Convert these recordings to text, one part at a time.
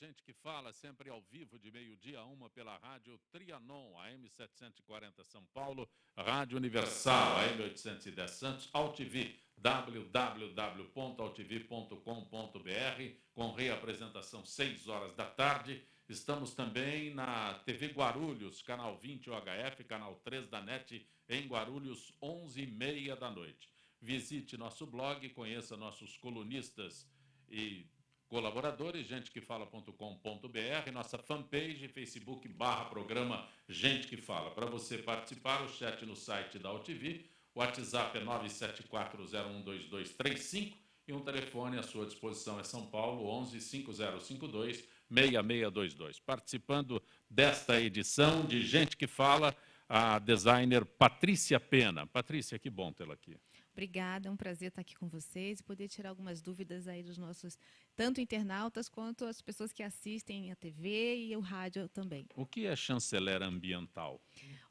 Gente que Fala, sempre ao vivo, de meio-dia a 1 pela rádio Trianon, AM 740 São Paulo, Rádio Universal, AM 810 Santos, AltV, www.altv.com.br, com reapresentação 6 horas da tarde. Estamos também na TV Guarulhos, canal 20 UHF, canal 3 da NET, em Guarulhos, 11h30 da noite. Visite nosso blog, conheça nossos colunistas e colaboradores, gentequefala.com.br, nossa fanpage, Facebook/programa Gente que Fala. Para você participar, o chat no site da AltV, o WhatsApp é 974012235 e um telefone à sua disposição é São Paulo, 11-5052-6622. Participando desta edição de Gente que Fala, a designer Patrícia Pena. Patrícia, que bom tê-la aqui. Obrigada, é um prazer estar aqui com vocês e poder tirar algumas dúvidas aí dos nossos, tanto internautas quanto as pessoas que assistem a TV e o rádio também. O que é chanceler ambiental?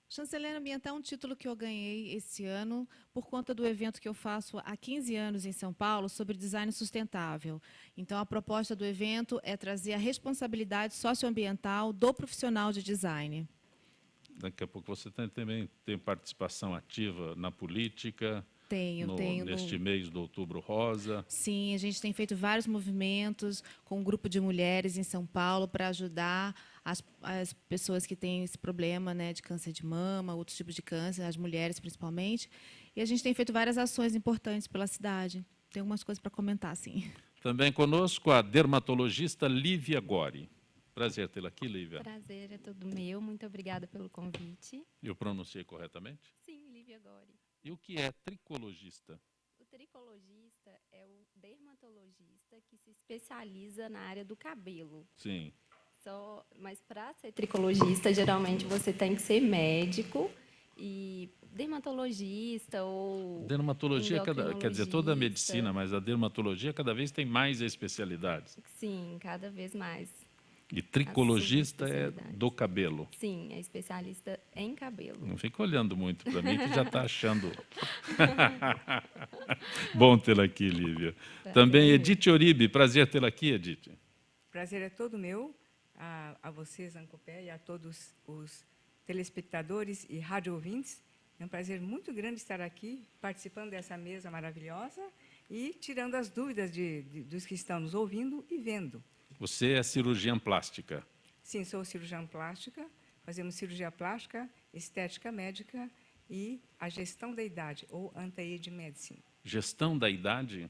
Chanceler ambiental é um título que eu ganhei esse ano por conta do evento que eu faço há 15 anos em São Paulo sobre design sustentável. Então, a proposta do evento é trazer a responsabilidade socioambiental do profissional de design. Daqui a pouco você também tem participação ativa na política. Tenho. Neste mês do Outubro Rosa. Sim, a gente tem feito vários movimentos com um grupo de mulheres em São Paulo para ajudar as pessoas que têm esse problema, né, de câncer de mama, outros tipos de câncer, as mulheres principalmente. E a gente tem feito várias ações importantes pela cidade. Tem algumas coisas para comentar, sim. Também conosco a dermatologista Lívia Gori. Prazer tê-la aqui, Lívia. Prazer é todo meu. Muito obrigada pelo convite. Eu pronunciei corretamente? Sim, Lívia Gori. E o que é tricologista? O tricologista é o dermatologista que se especializa na área do cabelo. Sim. Mas para ser tricologista, geralmente você tem que ser médico e dermatologista ou dermatologia, quer dizer, toda a medicina, mas a dermatologia cada vez tem mais especialidades. Sim, cada vez mais. E tricologista é do cabelo. Sim, é especialista em cabelo. Não fica olhando muito para mim, que já está achando. Bom tê-la aqui, Lívia. Também Edith Oribe. Prazer tê-la aqui, Edith. Prazer é todo meu, a vocês, Ancopé, e a todos os telespectadores e rádio ouvintes. É um prazer muito grande estar aqui, participando dessa mesa maravilhosa e tirando as dúvidas dos que estão nos ouvindo e vendo. Você é cirurgiã plástica? Sim, sou cirurgiã plástica. Fazemos cirurgia plástica, estética médica e a gestão da idade, ou anti-age medicine. Gestão da idade?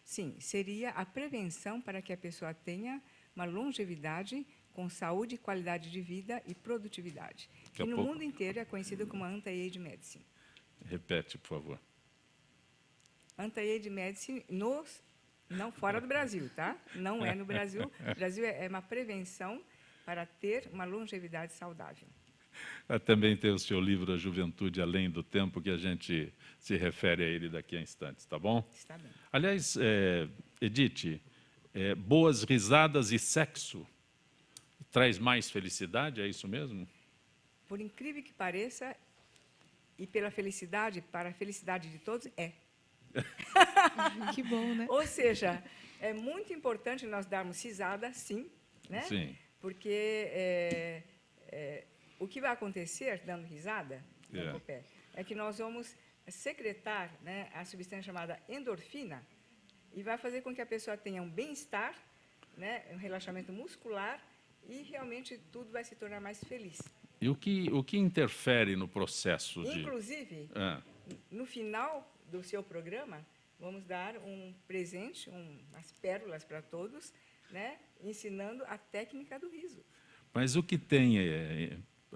Sim, seria a prevenção para que a pessoa tenha uma longevidade com saúde, qualidade de vida e produtividade. Que no mundo inteiro é conhecido como anti-age medicine. Repete, por favor. Anti-age medicine não fora do Brasil, tá? Não é no Brasil. O Brasil é uma prevenção para ter uma longevidade saudável. Também tem o seu livro A Juventude Além do Tempo, que a gente se refere a ele daqui a instantes, tá bom? Está bem. Aliás, Edith, boas risadas e sexo traz mais felicidade, é isso mesmo? Por incrível que pareça, e pela felicidade, para a felicidade de todos, é. Que bom, né? Ou seja, é muito importante nós darmos risada, sim, né? Sim. Porque o que vai acontecer dando risada, é que nós vamos secretar, né, a substância chamada endorfina e vai fazer com que a pessoa tenha um bem-estar, né, um relaxamento muscular e realmente tudo vai se tornar mais feliz. E o que interfere no processo de... Inclusive, no final do seu programa, vamos dar um presente, umas pérolas para todos, né, ensinando a técnica do riso. Mas o que tem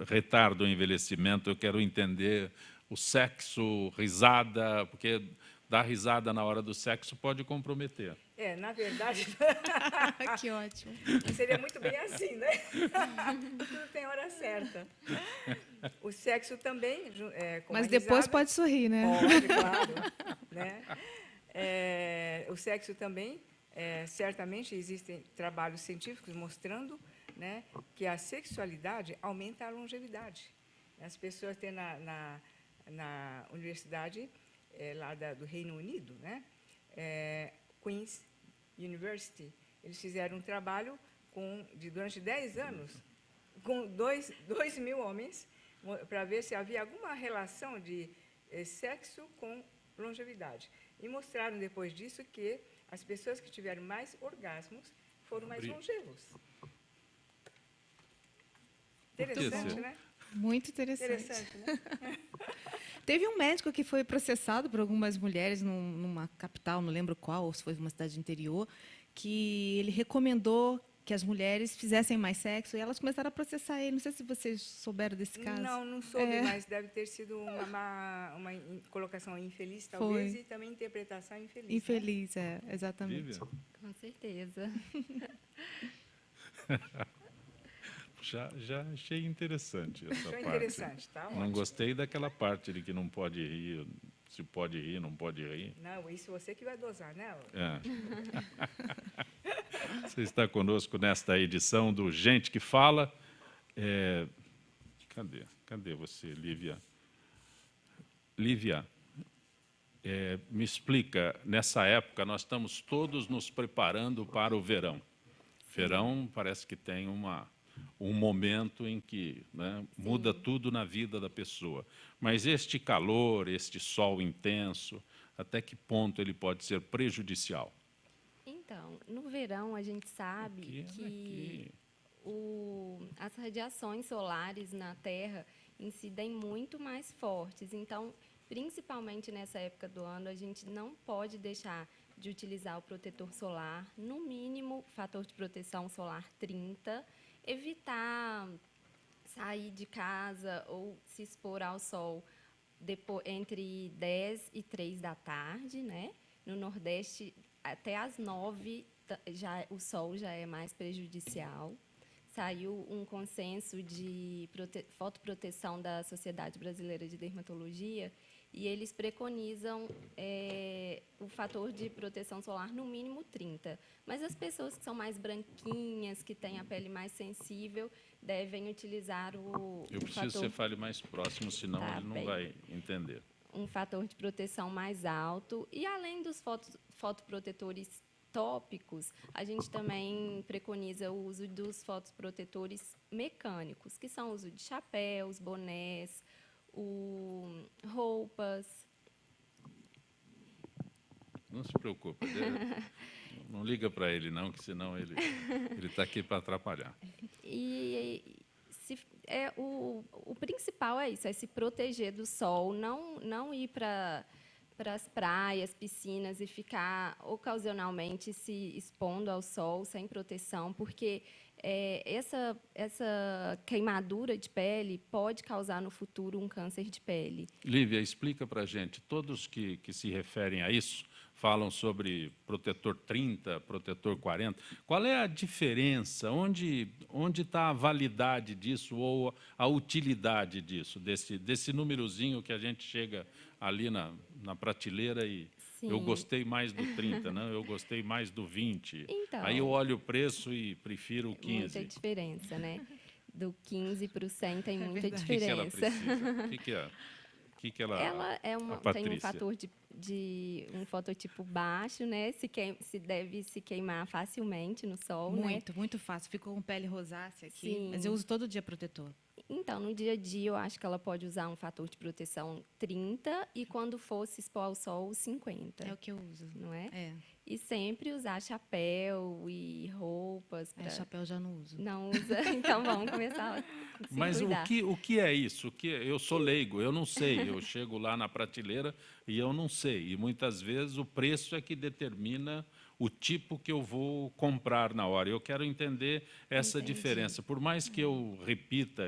retardo o envelhecimento? Eu quero entender o sexo, risada, porque dar risada na hora do sexo pode comprometer. Na verdade... Que ótimo. Seria muito bem assim, né? Tudo tem hora certa. O sexo também... Mas depois risada, pode sorrir, né? Pode, claro. Né? O sexo também, certamente, existem trabalhos científicos mostrando, né, que a sexualidade aumenta a longevidade. As pessoas têm na universidade lá do Reino Unido, né, Queen's University, eles fizeram um trabalho durante 10 anos com 2.000 homens para ver se havia alguma relação de sexo com longevidade. E mostraram depois disso que as pessoas que tiveram mais orgasmos foram mais longevos. Interessante, né? Muito interessante. Interessante, né? Teve um médico que foi processado por algumas mulheres numa capital, não lembro qual, ou se foi uma cidade interior, que ele recomendou que as mulheres fizessem mais sexo e elas começaram a processar ele. Não sei se vocês souberam desse caso. Não soube, mas deve ter sido uma colocação infeliz, talvez, e também interpretação infeliz. Infeliz, né? Exatamente. Vivian? Com certeza. Já achei interessante essa Achou parte. interessante, tá? Não Ótimo. gostei daquela parte de que não pode rir, se pode rir, não pode rir. Não, isso você que vai dosar, né? É. Você está conosco nesta edição do Gente que Fala. Cadê você, Lívia? Lívia, me explica, nessa época nós estamos todos nos preparando para o verão. Verão parece que tem um momento em que, né, muda tudo na vida da pessoa. Mas este calor, este sol intenso, até que ponto ele pode ser prejudicial? Então, no verão, a gente sabe que as radiações solares na Terra incidem muito mais fortes. Então, principalmente nessa época do ano, a gente não pode deixar de utilizar o protetor solar, no mínimo, fator de proteção solar 30, evitar sair de casa ou se expor ao sol entre 10 e 3 da tarde, né? No Nordeste, até às 9, o sol já é mais prejudicial. Saiu um consenso de fotoproteção da Sociedade Brasileira de Dermatologia e eles preconizam o fator de proteção solar no mínimo 30. Mas as pessoas que são mais branquinhas, que têm a pele mais sensível, devem utilizar Eu preciso que você fale mais próximo, senão ele não vai entender. Um fator de proteção mais alto. E, além dos fotoprotetores tópicos, a gente também preconiza o uso dos fotoprotetores mecânicos, que são o uso de chapéus, bonés, roupas. Não se preocupe. Não liga para ele, não, que senão ele está aqui para atrapalhar. O principal é isso, é se proteger do sol, não ir para as praias, piscinas e ficar ocasionalmente se expondo ao sol sem proteção, porque essa queimadura de pele pode causar no futuro um câncer de pele. Lívia, explica para a gente, todos que se referem a isso falam sobre protetor 30, protetor 40. Qual é a diferença? Onde está a validade disso ou a utilidade disso, desse númerozinho que a gente chega ali na prateleira e Sim. Eu gostei mais do 30, não? Eu gostei mais do 20. Então, aí eu olho o preço e prefiro o 15. Muita diferença, né? Do 15 para o 100 tem muita O que ela diferença. precisa? O que ela tem um fator de um fototipo baixo, né? Se deve se queimar facilmente no sol, Muito, né? muito fácil. Ficou com pele rosácea aqui, Sim. mas eu uso todo dia protetor. Então, no dia a dia, eu acho que ela pode usar um fator de proteção 30 e, quando for se expor ao sol, 50. É o que eu uso. Não é? É. E sempre usar chapéu e roupas. Chapéu eu já não uso. Não usa? Então, vamos começar a se Mas cuidar. o que é isso? Eu sou leigo, eu não sei. Eu chego lá na prateleira e eu não sei. E, muitas vezes, o preço é que determina o tipo que eu vou comprar na hora. Eu quero entender essa Entendi. diferença. Por mais que eu repita,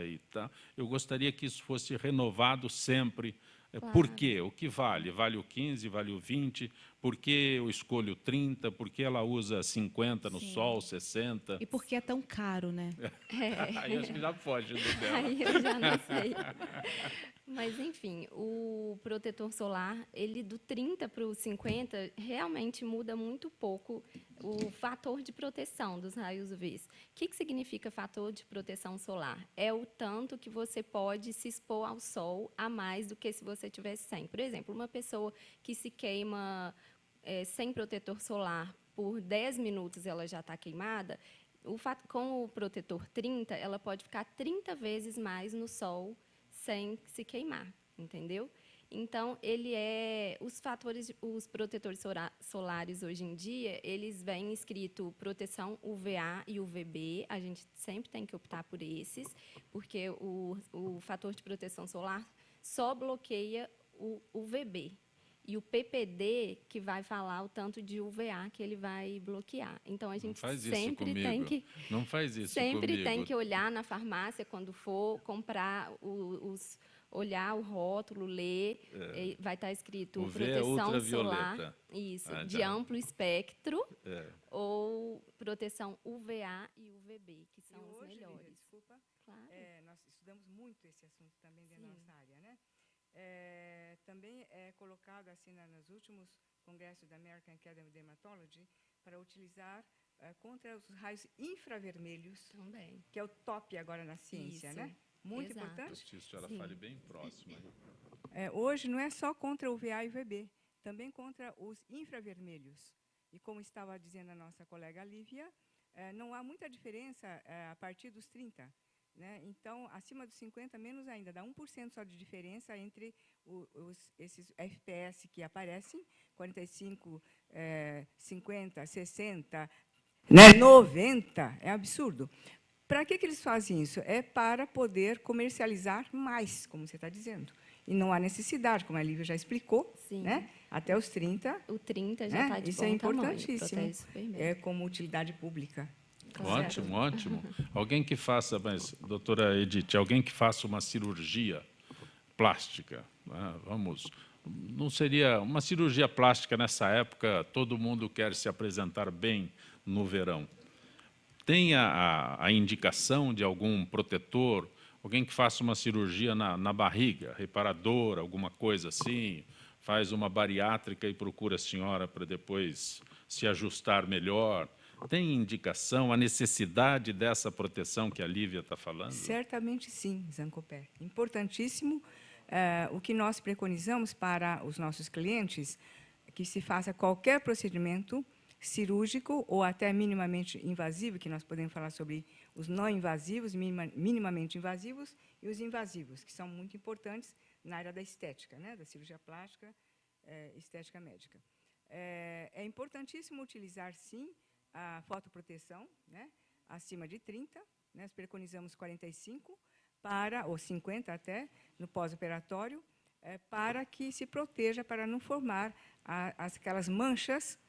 eu gostaria que isso fosse renovado sempre. Claro. Por quê? O que vale? Vale o 15, vale o 20? Por que eu escolho 30? Por que ela usa 50 no sol, 60? E por que é tão caro, né? Aí acho que já foge do dela. Aí eu já não sei. Mas, enfim, o protetor solar, ele do 30 para o 50, realmente muda muito pouco o fator de proteção dos raios UV. O que significa fator de proteção solar? É o tanto que você pode se expor ao sol a mais do que se você tivesse sem. Por exemplo, uma pessoa que se queima sem protetor solar por 10 minutos, ela já está queimada. Com o protetor 30, ela pode ficar 30 vezes mais no sol sem se queimar, entendeu? Então, os protetores solares hoje em dia, eles vêm escrito proteção UVA e UVB, a gente sempre tem que optar por esses, porque o fator de proteção solar só bloqueia o UVB. E o PPD que vai falar o tanto de UVA que ele vai bloquear. Então, a gente sempre tem que... Não faz isso sempre comigo. tem que olhar na farmácia, quando for comprar olhar o rótulo, ler, vai estar escrito proteção solar, isso, de amplo espectro, ou proteção UVA e UVB, que são os melhores. Lívia, desculpa, claro. Nós estudamos muito esse assunto também dentro da nossa área, né? Também é colocado assim nos últimos congressos da American Academy of Dermatology para utilizar contra os raios infravermelhos, também, que é o top agora na ciência, isso, né? Muito exato. importante. Que a senhora fale bem próximo. Hoje não é só contra o UVA e UVB, também contra os infravermelhos. E como estava dizendo a nossa colega Lívia, não há muita diferença a partir dos 30. Né? Então, acima dos 50, menos ainda, dá 1% só de diferença entre esses FPS que aparecem, 45, 50, 60, né? 90, é absurdo. Para que eles fazem isso? É para poder comercializar mais, como você está dizendo. E não há necessidade, como a Lívia já explicou, né? Até os 30. O 30 já está de isso bom é importantíssimo, tamanho, como utilidade pública. Ótimo, ótimo. Alguém que faça, mas, doutora Edith, alguém que faça uma cirurgia plástica, né? Não seria uma cirurgia plástica nessa época, todo mundo quer se apresentar bem no verão. Tem a indicação de algum protetor, alguém que faça uma cirurgia na barriga, reparadora, alguma coisa assim, faz uma bariátrica e procura a senhora para depois se ajustar melhor. Tem indicação, a necessidade dessa proteção que a Lívia está falando? Certamente sim, Zancopé. Importantíssimo. O que nós preconizamos para os nossos clientes é que se faça qualquer procedimento cirúrgico ou até minimamente invasivo, que nós podemos falar sobre os não invasivos, minimamente invasivos, e os invasivos, que são muito importantes na área da estética, né, da cirurgia plástica, estética médica. É importantíssimo utilizar, sim, a fotoproteção, né, acima de 30, né, nós preconizamos 45, ou 50 até, no pós-operatório, para que se proteja, para não formar aquelas manchas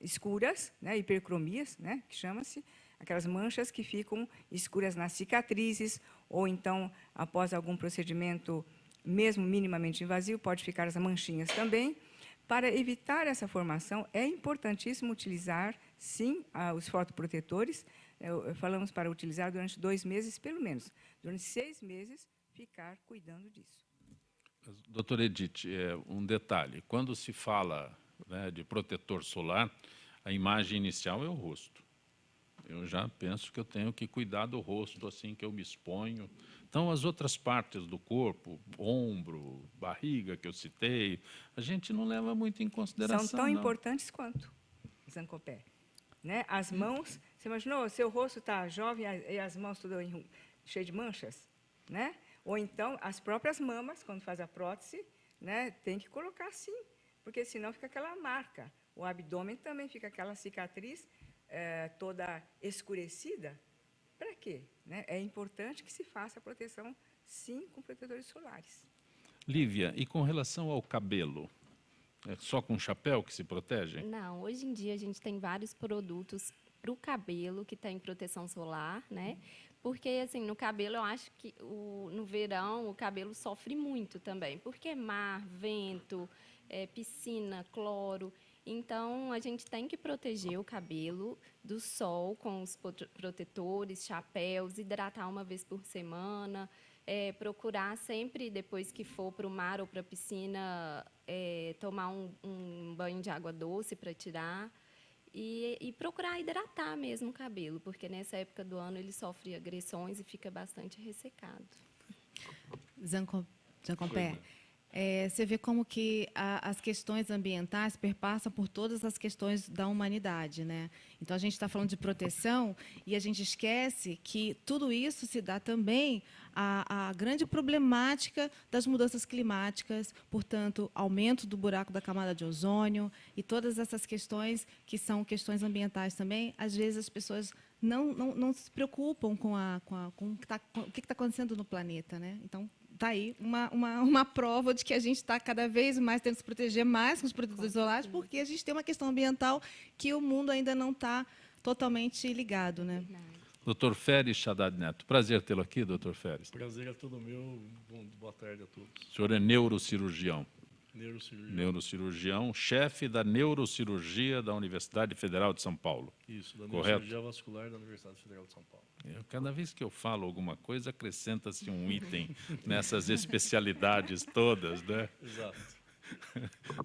escuras, né, hipercromias, né, que chama-se, aquelas manchas que ficam escuras nas cicatrizes, ou então, após algum procedimento, mesmo minimamente invasivo, pode ficar as manchinhas também. Para evitar essa formação, é importantíssimo utilizar, sim, os fotoprotetores. Falamos para utilizar durante 2 meses, pelo menos. Durante 6 meses, ficar cuidando disso. Doutora Edith, um detalhe. Quando se fala, né, de protetor solar, a imagem inicial é o rosto. Eu já penso que eu tenho que cuidar do rosto assim que eu me exponho. Então, as outras partes do corpo, ombro, barriga, que eu citei, a gente não leva muito em consideração. São tão importantes quanto, Zancopé. Né? As mãos, você imaginou, seu rosto está jovem e as mãos tudo cheias de manchas? Né? Ou então, as próprias mamas, quando faz a prótese, né, tem que colocar assim, porque senão fica aquela marca. O abdômen também fica aquela cicatriz toda escurecida. Para quê? Né? É importante que se faça a proteção, sim, com protetores solares. Lívia, e com relação ao cabelo? É só com chapéu que se protege? Não, hoje em dia a gente tem vários produtos para o cabelo que tem proteção solar, né? Porque, assim, no cabelo, eu acho que no verão o cabelo sofre muito também, porque mar, vento, piscina, cloro. Então, a gente tem que proteger o cabelo do sol com os protetores, chapéus, hidratar 1 vez por semana, procurar sempre, depois que for para o mar ou para a piscina, tomar um banho de água doce para tirar e procurar hidratar mesmo o cabelo, porque nessa época do ano ele sofre agressões e fica bastante ressecado. Zancopé, você vê como que as questões ambientais perpassam por todas as questões da humanidade, né? Então, a gente está falando de proteção e a gente esquece que tudo isso se dá também à grande problemática das mudanças climáticas, portanto, aumento do buraco da camada de ozônio e todas essas questões que são questões ambientais também. Às vezes, as pessoas não se preocupam com o que está acontecendo no planeta, né? Então, está aí uma prova de que a gente está cada vez mais tendo que se proteger mais com os protetores solares, porque a gente tem uma questão ambiental que o mundo ainda não está totalmente ligado, né? Dr. Féris Haddad Neto, prazer tê-lo aqui, Dr. Féris. Prazer é todo meu. Boa tarde a todos. O senhor é neurocirurgião. Neurocirurgião, chefe da neurocirurgia da Universidade Federal de São Paulo. Isso, da Correto? Neurocirurgia Vascular da Universidade Federal de São Paulo. Cada vez que eu falo alguma coisa, acrescenta-se um item nessas especialidades todas, né? Exato.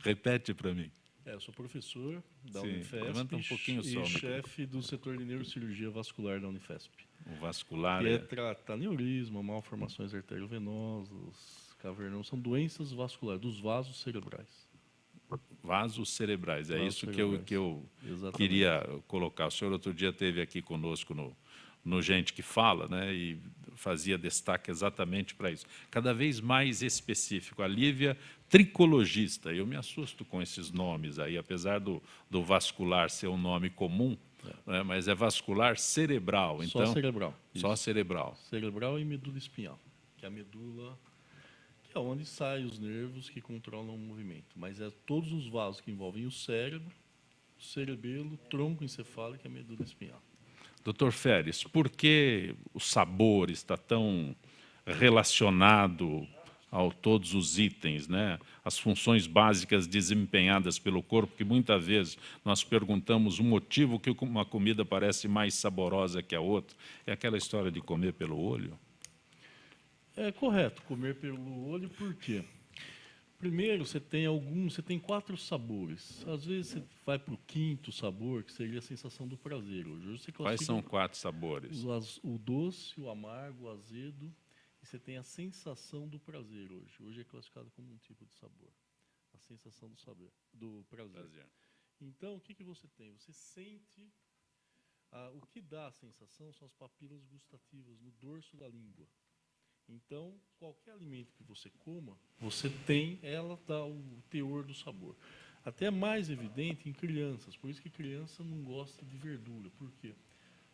Repete para mim. Eu sou professor da Sim, Unifesp levanta um pouquinho só, e chefe do setor de neurocirurgia vascular da Unifesp. O vascular Que é tratar aneurisma, malformações arteriovenosas, cavernosas, são doenças vasculares, dos vasos cerebrais. Vasos cerebrais, é Vasos isso cerebrais. que eu Exatamente. queria colocar. O senhor outro dia esteve aqui conosco no Gente que Fala, né, e fazia destaque exatamente para isso. Cada vez mais específico. A Lívia, tricologista. Eu me assusto com esses nomes aí, apesar do vascular ser um nome comum, né, mas é vascular cerebral. Então, Só cerebral. Só Isso. cerebral. Cerebral e medula espinhal, que é a medula que é onde saem os nervos que controlam o movimento. Mas é todos os vasos que envolvem o cérebro, o cerebelo, tronco encefálico e a medula espinhal. Dr. Féris, por que o sabor está tão relacionado a todos os itens, né? As funções básicas desempenhadas pelo corpo, que muitas vezes nós perguntamos o motivo que uma comida parece mais saborosa que a outra. É aquela história de comer pelo olho? É correto, comer pelo olho, por quê? Primeiro, você tem 4 sabores. Às vezes você vai para o 5º sabor, que seria a sensação do prazer. Hoje você Quais são 4 sabores? O doce, o amargo, o azedo, e você tem a sensação do prazer hoje. Hoje é classificado como um tipo de sabor. A sensação do prazer. Então, o que você tem? Você sente... o que dá a sensação são as papilas gustativas no dorso da língua. Então, qualquer alimento que você coma, ela dá o teor do sabor. Até mais evidente em crianças, por isso que criança não gosta de verdura. Por quê?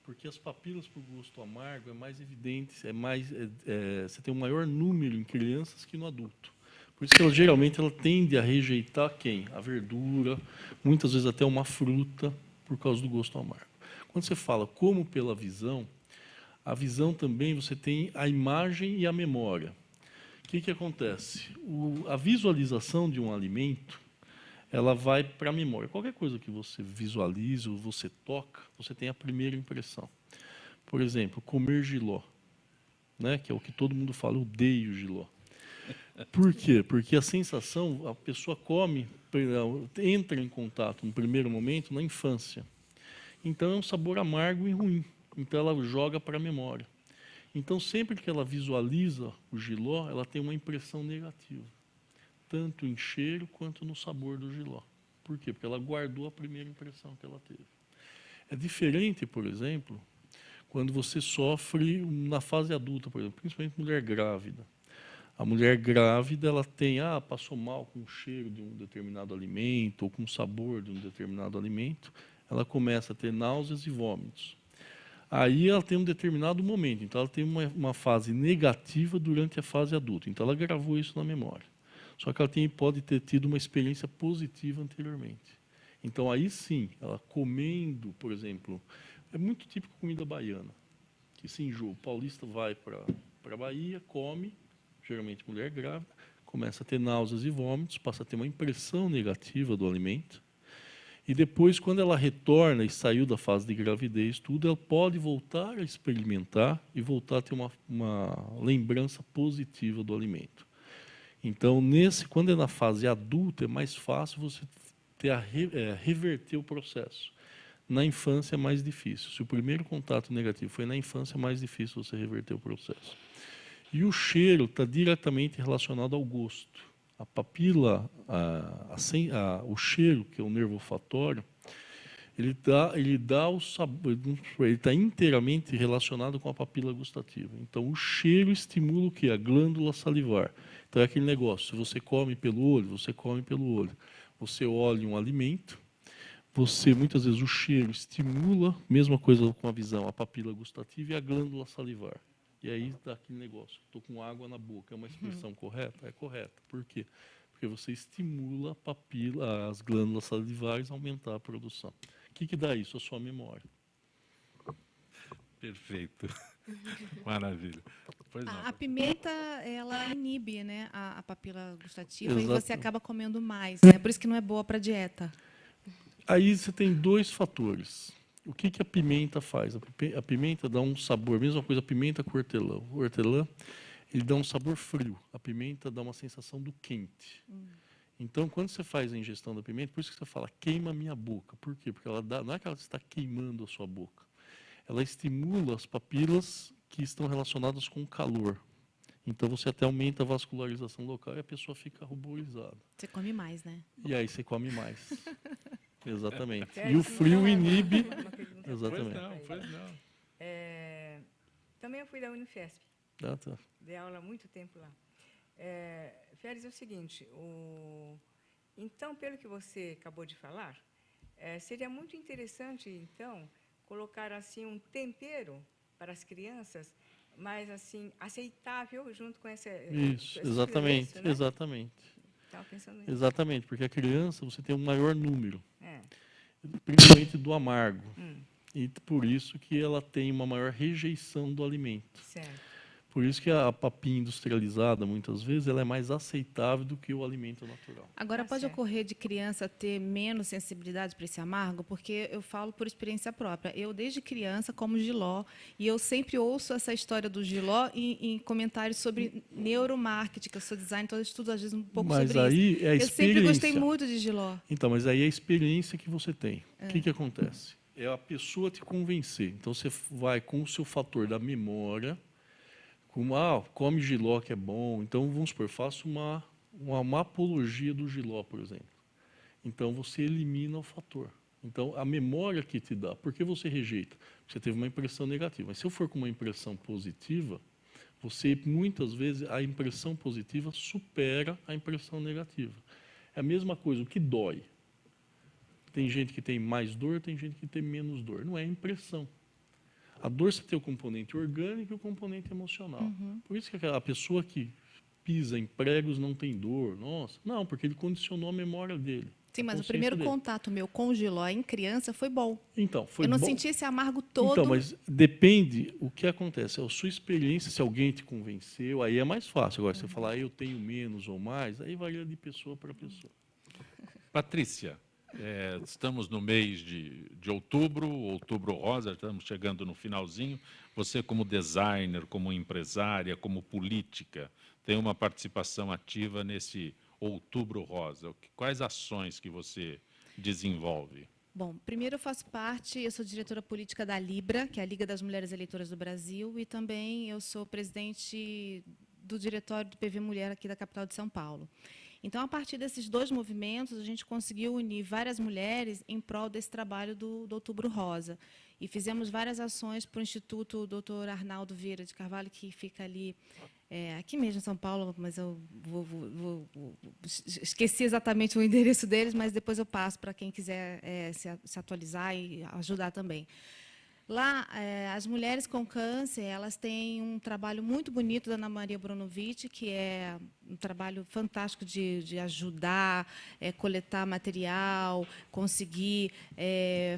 Porque as papilas por gosto amargo é mais evidente, você tem um maior número em crianças que no adulto. Por isso que geralmente ela tende a rejeitar quem? A verdura, muitas vezes até uma fruta, por causa do gosto amargo. Quando você fala como pela visão, a visão também, você tem a imagem e a memória. O que acontece? A visualização de um alimento, ela vai para a memória. Qualquer coisa que você visualize ou você toca, você tem a primeira impressão. Por exemplo, comer jiló, né, que é o que todo mundo fala, eu odeio jiló. Por quê? Porque a sensação, a pessoa come, entra em contato no primeiro momento na infância. Então é um sabor amargo e ruim. Então, ela joga para a memória. Então, sempre que ela visualiza o jiló, ela tem uma impressão negativa, tanto em cheiro quanto no sabor do jiló. Por quê? Porque ela guardou a primeira impressão que ela teve. É diferente, por exemplo, quando você sofre na fase adulta, por exemplo, principalmente mulher grávida. A mulher grávida, ela tem, passou mal com o cheiro de um determinado alimento ou com o sabor de um determinado alimento, ela começa a ter náuseas e vômitos. Aí ela tem um determinado momento, então ela tem uma fase negativa durante a fase adulta. Então ela gravou isso na memória. Só que ela pode ter tido uma experiência positiva anteriormente. Então aí sim, ela comendo, por exemplo, é muito típico comida baiana, que se enjoa. O paulista vai para a Bahia, come, geralmente mulher grávida, começa a ter náuseas e vômitos, passa a ter uma impressão negativa do alimento. E depois, quando ela retorna e saiu da fase de gravidez, ela pode voltar a experimentar e voltar a ter uma lembrança positiva do alimento. Então, quando é na fase adulta, é mais fácil você reverter o processo. Na infância é mais difícil. Se o primeiro contato negativo foi na infância, é mais difícil você reverter o processo. E o cheiro está diretamente relacionado ao gosto. A papila, o cheiro, que é o nervo olfatório, ele dá o sabor, ele está inteiramente relacionado com a papila gustativa. Então, o cheiro estimula o quê? A glândula salivar. Então, é aquele negócio, se você come pelo olho, você come pelo olho. Você olha um alimento, muitas vezes, o cheiro estimula, mesma coisa com a visão, a papila gustativa e a glândula salivar. E aí dá aquele negócio, estou com água na boca, é uma expressão correta? É correta. Por quê? Porque você estimula a papila, as glândulas salivares a aumentar a produção. O que dá isso? A sua memória. Perfeito. Maravilha. Pois não. A pimenta, ela inibe, né, a papila gustativa. Exato. E você acaba comendo mais, né? Por isso que não é boa para dieta. Aí você tem 2 fatores. O que a pimenta faz? A pimenta dá um sabor, mesma coisa a pimenta com hortelã. O hortelã, ele dá um sabor frio. A pimenta dá uma sensação do quente. Então, quando você faz a ingestão da pimenta, por isso que você fala, queima a minha boca. Por quê? Porque ela não é que ela está queimando a sua boca. Ela estimula as papilas que estão relacionadas com o calor. Então, você até aumenta a vascularização local e a pessoa fica ruborizada. Você come mais, né? E aí você come mais. Exatamente. É, E o isso frio não é inibe. uma pergunta. Exatamente. Pois não. Também eu fui da Unifesp. Ah, tá. Dei aula há muito tempo lá. Félix, é o seguinte, então, pelo que você acabou de falar, seria muito interessante, então, colocar assim um tempero para as crianças, mais assim aceitável junto com essa. Isso, exatamente, isso, né? exatamente. Estava pensando nisso. Exatamente, porque a criança você tem um maior número, principalmente do amargo. E por isso que ela tem uma maior rejeição do alimento. Certo. Por isso que a papinha industrializada, muitas vezes, ela é mais aceitável do que o alimento natural. Agora, Tá pode certo. ocorrer de criança ter menos sensibilidade para esse amargo? Porque eu falo por experiência própria. Eu, desde criança, como jiló, e eu sempre ouço essa história do jiló em comentários sobre neuromarketing, que eu sou designer, então eu estudo, às vezes, um pouco Mas sobre aí isso. é a Eu sempre gostei experiência. muito de jiló. Então, mas aí é a experiência que você tem. O que acontece? É a pessoa te convencer. Então, você vai com o seu fator da memória, come jiló que é bom. Então, vamos supor, faço uma apologia do jiló, por exemplo. Então, você elimina o fator. Então, a memória que te dá. Por que você rejeita? Porque você teve uma impressão negativa. Mas se eu for com uma impressão positiva, muitas vezes, a impressão positiva supera a impressão negativa. É a mesma coisa, o que dói. Tem gente que tem mais dor, tem gente que tem menos dor. Não é impressão. A dor você tem o componente orgânico e o componente emocional. Por isso que a pessoa que pisa em pregos não tem dor. Nossa, não, porque ele condicionou a memória dele. Sim, mas o consciência primeiro dele. contato meu com o jiló em criança foi bom. Então, foi Eu não bom. senti esse amargo todo. Então, mas depende o que acontece. A sua experiência, se alguém te convenceu, aí é mais fácil. Agora, você falar, eu tenho menos ou mais, aí varia de pessoa para pessoa. Patrícia, estamos no mês de outubro, outubro rosa, estamos chegando no finalzinho. Você, como designer, como empresária, como política, tem uma participação ativa nesse outubro rosa. Quais ações que você desenvolve? Bom, primeiro eu sou diretora política da Libra, que é a Liga das Mulheres Eleitoras do Brasil, e também eu sou presidente do diretório do PV Mulher aqui da capital de São Paulo. Então, a partir desses 2 movimentos, a gente conseguiu unir várias mulheres em prol desse trabalho do Outubro Rosa. E fizemos várias ações para o Instituto Dr. Arnaldo Vieira de Carvalho, que fica ali, aqui mesmo em São Paulo, mas eu esqueci exatamente o endereço deles, mas depois eu passo para quem quiser se atualizar e ajudar também. Lá, as mulheres com câncer, elas têm um trabalho muito bonito da Ana Maria Brunovich, que é um trabalho fantástico de ajudar, coletar material, conseguir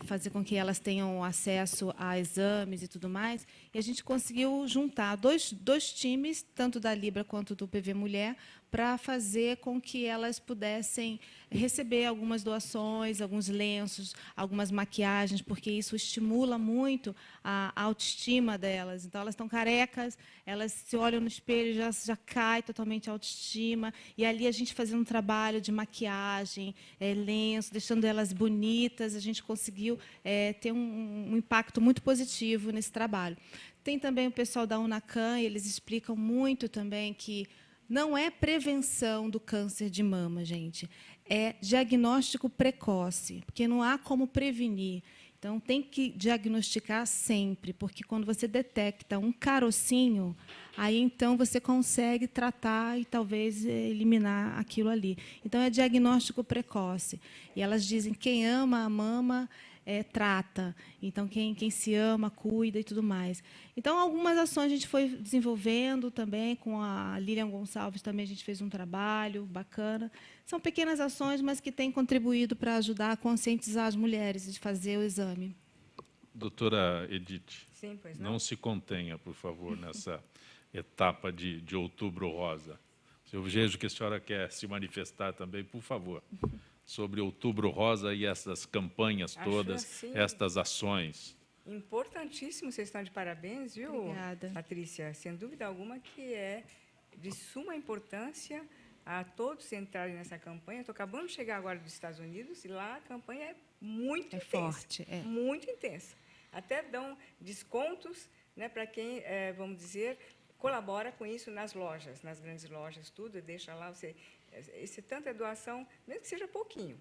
fazer com que elas tenham acesso a exames e tudo mais. E a gente conseguiu juntar dois times, tanto da Libra quanto do PV Mulher, para fazer com que elas pudessem receber algumas doações, alguns lenços, algumas maquiagens, porque isso estimula muito a autoestima delas. Então, elas estão carecas, elas se olham no espelho e já cai totalmente a autoestima. E ali a gente fazendo um trabalho de maquiagem, lenço, deixando elas bonitas, a gente conseguiu ter um impacto muito positivo nesse trabalho. Tem também o pessoal da Unacan, eles explicam muito também que Não é prevenção do câncer de mama, gente. É diagnóstico precoce, porque não há como prevenir. Então, tem que diagnosticar sempre, porque quando você detecta um carocinho, aí então você consegue tratar e talvez eliminar aquilo ali. Então, é diagnóstico precoce. E elas dizem que quem ama a mama trata. Então, quem se ama, cuida e tudo mais. Então, algumas ações a gente foi desenvolvendo também, com a Lilian Gonçalves também a gente fez um trabalho bacana. São pequenas ações, mas que têm contribuído para ajudar a conscientizar as mulheres de fazer o exame. Doutora Edith, Sim, pois não? não se contenha, por favor, nessa etapa de Outubro Rosa. Eu vejo que a senhora quer se manifestar também, por favor, sobre Outubro Rosa e essas campanhas todas, assim, estas ações. Importantíssimo, vocês estão de parabéns, viu, Obrigada. Patrícia? Sem dúvida alguma que é de suma importância a todos entrarem nessa campanha. Estou acabando de chegar agora dos Estados Unidos e lá a campanha é muito intensa. Forte. Muito intensa. Até dão descontos, né, para quem, vamos dizer, colabora com isso nas lojas, nas grandes lojas, tudo, deixa lá você... Esse tanto é doação, mesmo que seja pouquinho,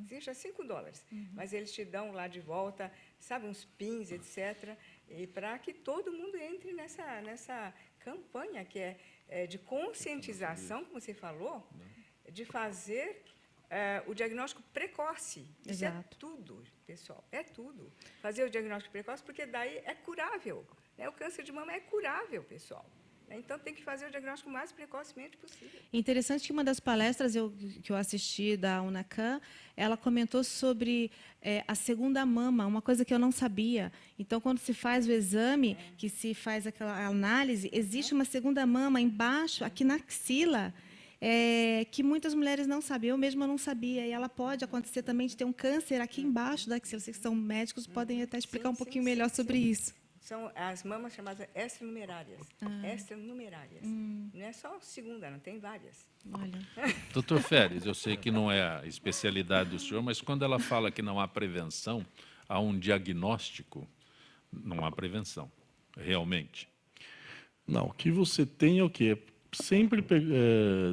seja $5, mas eles te dão lá de volta, sabe, uns pins, etc., e para que todo mundo entre nessa campanha que é de conscientização, como você falou, de fazer o diagnóstico precoce. Isso é tudo, pessoal, é tudo. Fazer o diagnóstico precoce, porque daí é curável, né? O câncer de mama é curável, pessoal. Então, tem que fazer o diagnóstico o mais precocemente possível. Interessante que uma das palestras que eu assisti da UNACAM, ela comentou sobre a segunda mama, uma coisa que eu não sabia. Então, quando se faz o exame, que se faz aquela análise, existe uma segunda mama embaixo, aqui na axila, que muitas mulheres não sabem. Eu mesma não sabia. E ela pode acontecer também de ter um câncer aqui embaixo da axila. Vocês que são médicos podem até explicar um pouquinho melhor sobre isso. São as mamas chamadas extranumerárias. Extranumerárias. Não é só segunda, não, tem várias. Olha. Doutor Férez, eu sei que não é a especialidade do senhor, mas quando ela fala que não há prevenção, há um diagnóstico, não há prevenção, realmente. Não, o que você tem é o quê? Sempre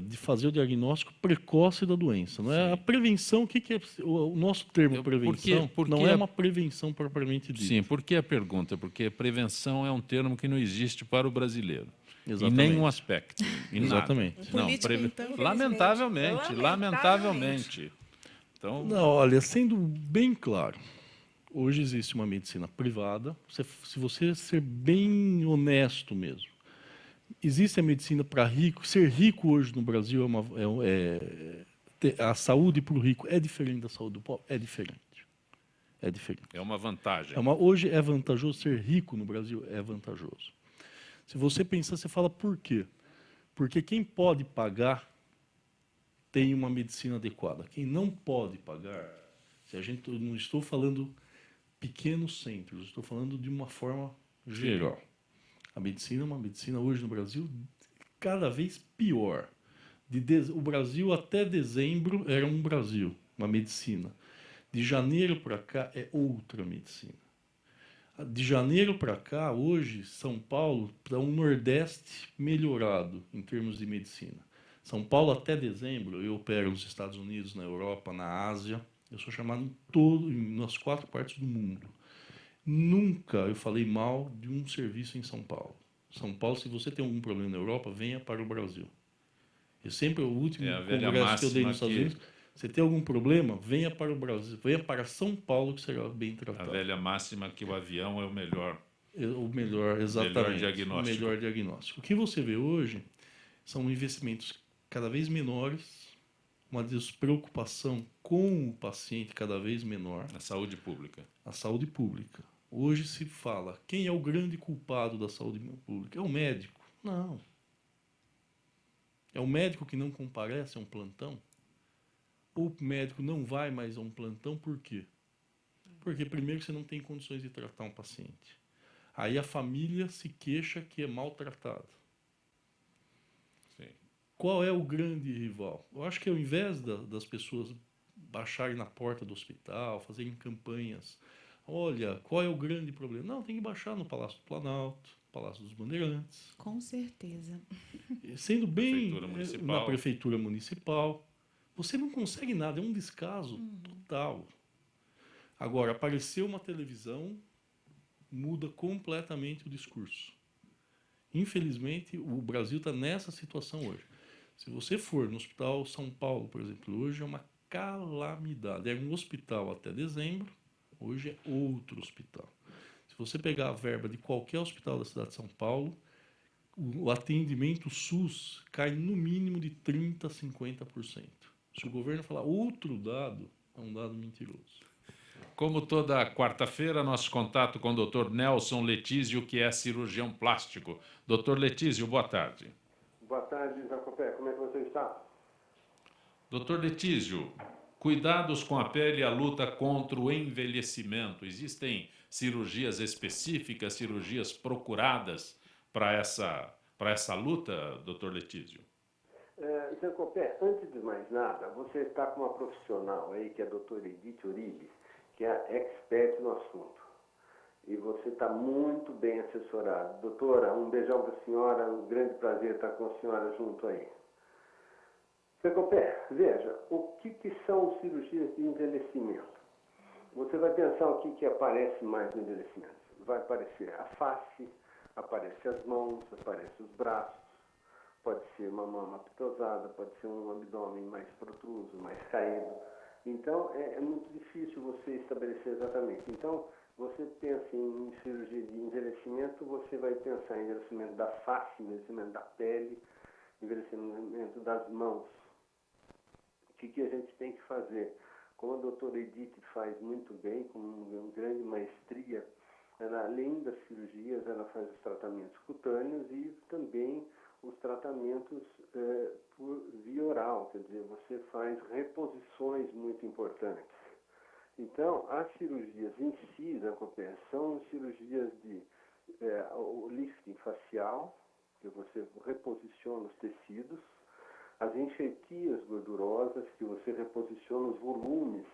de fazer o diagnóstico precoce da doença. Não é a prevenção, o que é o nosso termo prevenção? Não é uma prevenção propriamente dita. Sim, por que a pergunta? Porque prevenção é um termo que não existe para o brasileiro. Exatamente. Em nenhum aspecto. Exatamente. Não, então, lamentavelmente. Então, não, olha, sendo bem claro, hoje existe uma medicina privada, se você ser bem honesto mesmo, existe a medicina para rico. Ser rico hoje no Brasil a saúde para o rico é diferente da saúde do pobre? É diferente. É diferente. É uma vantagem. Hoje é vantajoso ser rico no Brasil, é vantajoso. Se você pensar, você fala por quê? Porque quem pode pagar tem uma medicina adequada. Quem não pode pagar, eu não estou falando pequenos centros, estou falando de uma forma geral. A medicina é uma medicina hoje no Brasil cada vez pior. O Brasil até dezembro era um Brasil, uma medicina. De janeiro para cá é outra medicina. De janeiro para cá, hoje, São Paulo está um Nordeste melhorado em termos de medicina. São Paulo até dezembro, eu opero nos Estados Unidos, na Europa, na Ásia. Eu sou chamado nas 4 partes do mundo. Nunca eu falei mal de um serviço em São Paulo. São Paulo, se você tem algum problema na Europa, venha para o Brasil. O último congresso que eu dei nos Estados Unidos, você tem algum problema, venha para o Brasil, venha para São Paulo que será bem tratado. A velha máxima que o avião é o melhor. Exatamente. O melhor diagnóstico. O que você vê hoje são investimentos cada vez menores, uma despreocupação com o paciente cada vez menor. A saúde pública. A saúde pública. Hoje se fala, quem é o grande culpado da saúde pública? É o médico? Não. É o médico que não comparece a um plantão? Ou o médico não vai mais a um plantão, por quê? Porque primeiro você não tem condições de tratar um paciente. Aí a família se queixa que é maltratado. Sim. Qual é o grande rival? Eu acho que ao invés das pessoas baixarem na porta do hospital, fazerem campanhas Olha, qual é o grande problema? Não, tem que baixar no Palácio do Planalto, Palácio dos Bandeirantes. Com certeza. Sendo bem Prefeitura Municipal. na Prefeitura Municipal. Você não consegue nada, é um descaso total. Agora, apareceu uma televisão, muda completamente o discurso. Infelizmente, o Brasil está nessa situação hoje. Se você for no Hospital São Paulo, por exemplo, hoje é uma calamidade. Era um hospital até dezembro, hoje é outro hospital. Se você pegar a verba de qualquer hospital da cidade de São Paulo, o atendimento SUS cai no mínimo de 30% a 50%. Se o governo falar outro dado, é um dado mentiroso. Como toda quarta-feira, nosso contato com o Dr. Nelson Letísio, que é cirurgião plástico. Dr. Letísio, boa tarde. Boa tarde, Jacopé. Como é que você está? Dr. Letísio, cuidados com a pele e a luta contra o envelhecimento. Existem cirurgias específicas, cirurgias procuradas para essa luta, Dr. Letísio? Jacopé, antes de mais nada, você está com uma profissional aí, que é a doutora Edith Uribe, que é expert no assunto. E você está muito bem assessorado. Doutora, um beijão para a senhora, um grande prazer estar com a senhora junto aí. Jacopé, veja, o que são cirurgias de envelhecimento? Você vai pensar o que aparece mais no envelhecimento. Vai aparecer a face, aparece as mãos, aparece os braços, pode ser uma mama pitosada, pode ser um abdômen mais protruso, mais caído. Então, é muito difícil você estabelecer exatamente. Então, você pensa em cirurgia de envelhecimento, você vai pensar em envelhecimento da face, envelhecimento da pele, envelhecimento das mãos. O que a gente tem que fazer? Como a doutora Edith faz muito bem, com uma grande maestria, ela, além das cirurgias, ela faz os tratamentos cutâneos e também os tratamentos por via oral, quer dizer, você faz reposições muito importantes. Então, as cirurgias em si, são cirurgias de o lifting facial, que você reposiciona os tecidos, as enxertias gordurosas, que você reposiciona os volumes,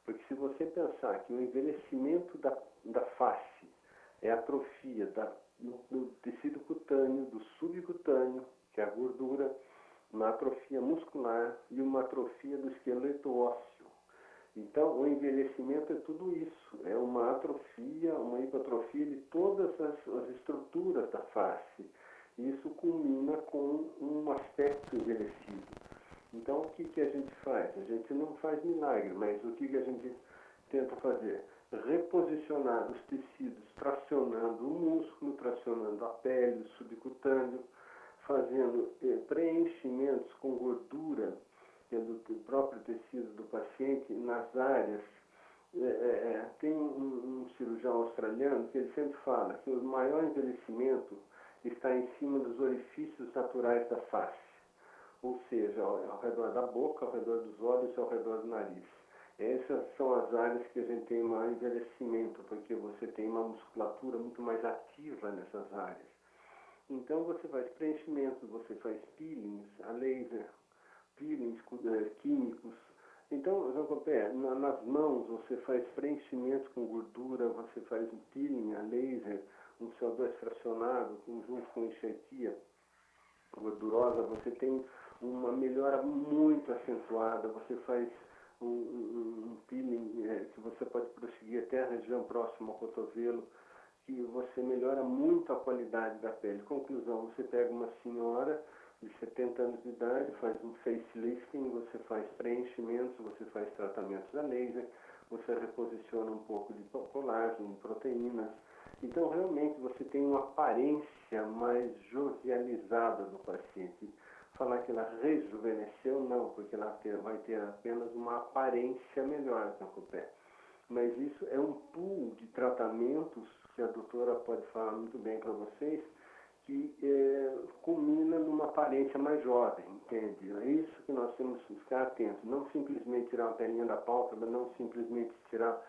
porque se você pensar que o envelhecimento da face é atrofia do tecido cutâneo, do subcutâneo, que é a gordura, uma atrofia muscular e uma atrofia do esqueleto ósseo. Então, o envelhecimento é tudo isso, é uma atrofia, uma hipotrofia de todas as estruturas da face. Isso culmina com um aspecto envelhecido. Então, o que a gente faz? A gente não faz milagre, mas o que a gente tenta fazer? Reposicionar os tecidos, tracionando o músculo, tracionando a pele, o subcutâneo, fazendo preenchimentos com gordura do próprio tecido do paciente nas áreas. Tem um cirurgião australiano que ele sempre fala que o maior envelhecimento está em cima dos orifícios naturais da face, ou seja, ao redor da boca, ao redor dos olhos e ao redor do nariz. Essas são as áreas que a gente tem maior envelhecimento, porque você tem uma musculatura muito mais ativa nessas áreas. Então você faz preenchimentos, você faz peelings a laser, peelings químicos. Então, Jacopé, nas mãos você faz preenchimentos com gordura, você faz um peeling a laser, um CO2 fracionado, junto com enxertia gordurosa, você tem uma melhora muito acentuada, você faz um peeling que você pode prosseguir até a região próxima ao cotovelo, que você melhora muito a qualidade da pele. Conclusão, você pega uma senhora de 70 anos de idade, faz um facelifting, você faz preenchimentos, você faz tratamentos a laser, você reposiciona um pouco de colágeno, proteínas. Então, realmente, você tem uma aparência mais jovializada do paciente. Falar que ela rejuvenesceu, não, porque ela vai ter apenas uma aparência melhor no pé. Mas isso é um pool de tratamentos que a doutora pode falar muito bem para vocês, que culmina numa aparência mais jovem, entende? É isso que nós temos que ficar atentos. Não simplesmente tirar uma pelinha da pálpebra, não simplesmente tirar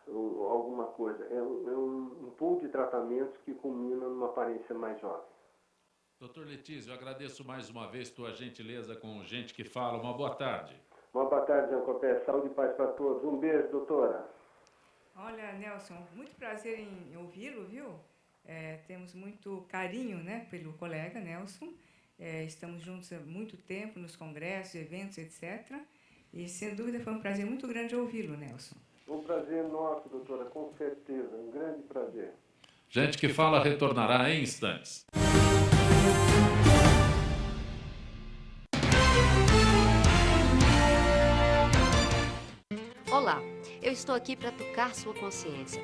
alguma coisa. É um pool de tratamentos que culmina numa aparência mais jovem. Doutor Letísio, eu agradeço mais uma vez tua gentileza com gente que fala. Uma boa tarde. Uma boa tarde, Jacopé. Saúde e paz para todos. Um beijo, doutora. Olha, Nelson, muito prazer em ouvi-lo, viu? Temos muito carinho, né, pelo colega Nelson. Estamos juntos há muito tempo nos congressos, eventos, etc. E, sem dúvida, foi um prazer muito grande ouvi-lo, Nelson. Um prazer nosso, doutora, com certeza, um grande prazer. Gente que Fala retornará em instantes. Olá, eu estou aqui para tocar sua consciência.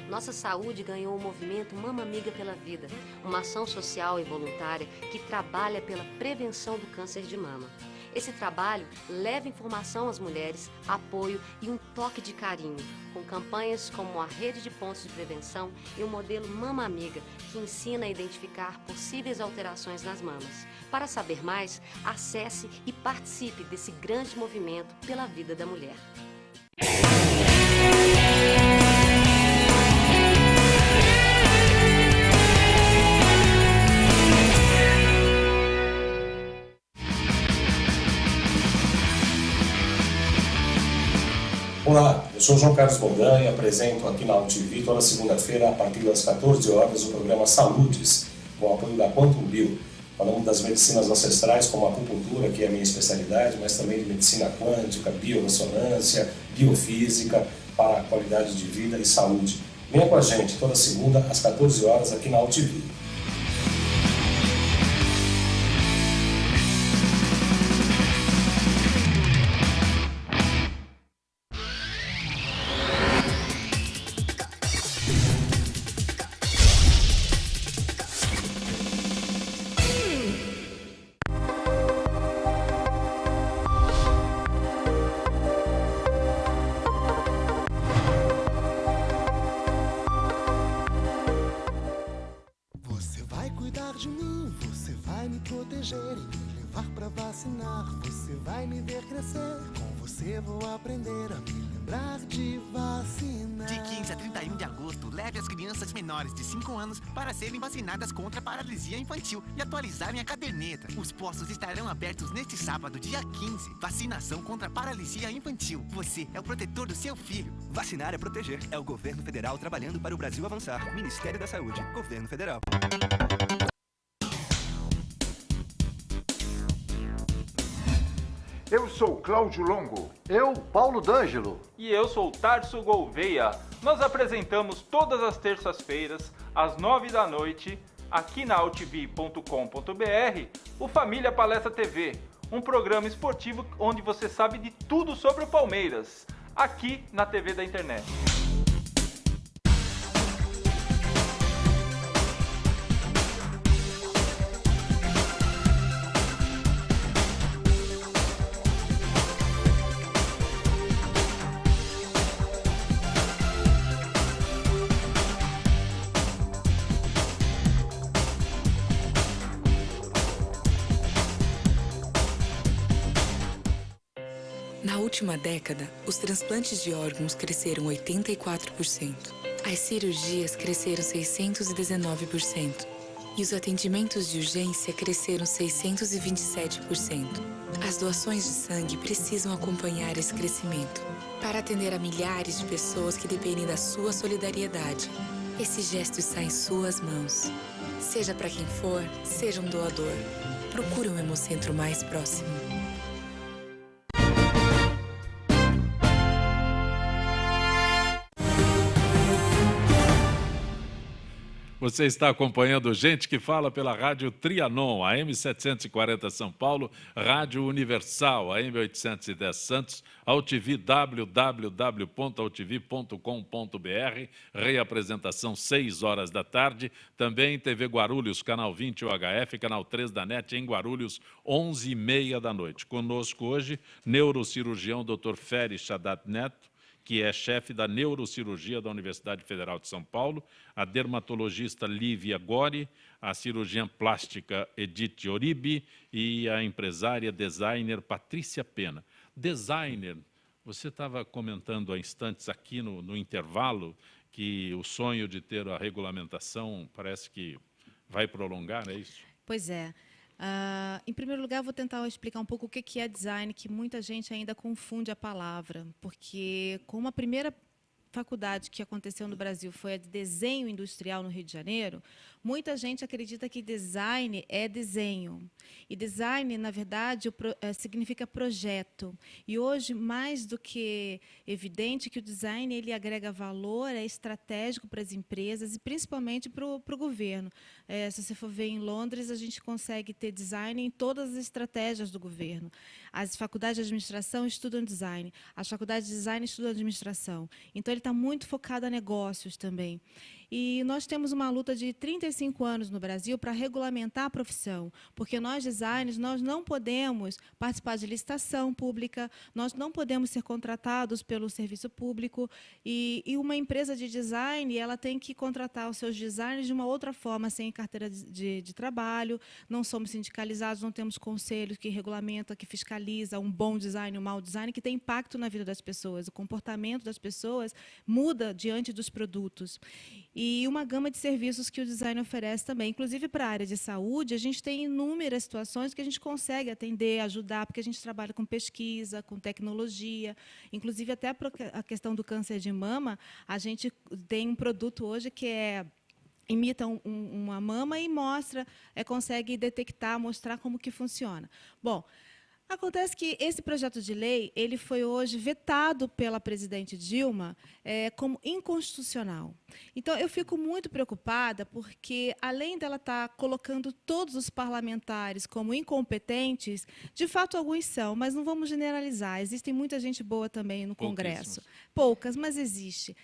Nossa saúde ganhou o movimento Mama Amiga pela Vida, uma ação social e voluntária que trabalha pela prevenção do câncer de mama. Esse trabalho leva informação às mulheres, apoio e um toque de carinho, com campanhas como a Rede de Pontos de Prevenção e o modelo Mama Amiga, que ensina a identificar possíveis alterações nas mamas. Para saber mais, acesse e participe desse grande movimento pela vida da mulher. Olá, eu sou João Carlos Boldan e apresento aqui na UTV toda segunda-feira, a partir das 14 horas, o programa Saúdes, com o apoio da Quantum Bio. Falamos das medicinas ancestrais, como a acupuntura, que é a minha especialidade, mas também de medicina quântica, biorressonância, biofísica, para a qualidade de vida e saúde. Venha com a gente toda segunda, às 14 horas, aqui na UTV. De 5 anos para serem vacinadas contra a paralisia infantil e atualizarem a caderneta. Os postos estarão abertos neste sábado, dia 15. Vacinação contra a paralisia infantil. Você é o protetor do seu filho. Vacinar é proteger. É o governo federal trabalhando para o Brasil avançar. Ministério da Saúde. Governo Federal. Eu sou Cláudio Longo. Eu, Paulo D'Angelo. E eu sou Tarso Gouveia. Nós apresentamos todas as terças-feiras, às 9 da noite, aqui na altv.com.br, o Família Palestra TV, um programa esportivo onde você sabe de tudo sobre o Palmeiras, aqui na TV da internet. Na última década, os transplantes de órgãos cresceram 84%. As cirurgias cresceram 619%. E os atendimentos de urgência cresceram 627%. As doações de sangue precisam acompanhar esse crescimento para atender a milhares de pessoas que dependem da sua solidariedade. Esse gesto está em suas mãos. Seja para quem for, seja um doador. Procure um hemocentro mais próximo. Você está acompanhando Gente que Fala pela Rádio Trianon, AM 740 São Paulo, Rádio Universal, AM 810 Santos, AltV, www.altv.com.br, reapresentação 6 horas da tarde, também TV Guarulhos, canal 20 UHF, canal 3 da NET em Guarulhos, 11h30 da noite. Conosco hoje, neurocirurgião Dr. Feri Shadat Neto, que é chefe da neurocirurgia da Universidade Federal de São Paulo, a dermatologista Lívia Gori, a cirurgiã plástica Edith Oribe e a empresária designer Patrícia Pena. Designer, você estava comentando há instantes aqui no intervalo que o sonho de ter a regulamentação parece que vai prolongar, é isso? Pois é. Em primeiro lugar, vou tentar explicar um pouco o que é design, que muita gente ainda confunde a palavra, porque como a primeira faculdade que aconteceu no Brasil foi a de desenho industrial no Rio de Janeiro, muita gente acredita que design é desenho. E design, na verdade, significa projeto. E hoje, mais do que evidente que o design ele agrega valor, é estratégico para as empresas e principalmente para o governo. Se você for ver em Londres, a gente consegue ter design em todas as estratégias do governo. As faculdades de administração estudam design, as faculdades de design estudam administração. Então, ele está muito focado a negócios também. E nós temos uma luta de 35 anos no Brasil para regulamentar a profissão, porque nós, designers, nós não podemos participar de licitação pública, nós não podemos ser contratados pelo serviço público, e uma empresa de design ela tem que contratar os seus designers de uma outra forma, sem carteira de trabalho, não somos sindicalizados, não temos conselho que regulamenta, que fiscaliza um bom design, um mau design, que tem impacto na vida das pessoas, o comportamento das pessoas muda diante dos produtos. E uma gama de serviços que o design oferece também. Inclusive, para a área de saúde, a gente tem inúmeras situações que a gente consegue atender, ajudar, porque a gente trabalha com pesquisa, com tecnologia. Inclusive, até a questão do câncer de mama, a gente tem um produto hoje que imita uma mama e consegue detectar, mostrar como que funciona. Bom, acontece que esse projeto de lei ele foi hoje vetado pela presidente Dilma como inconstitucional. Então, eu fico muito preocupada porque, além dela estar colocando todos os parlamentares como incompetentes, de fato, alguns são, mas não vamos generalizar. Existem muita gente boa também no Congresso. Poucas, mas existe.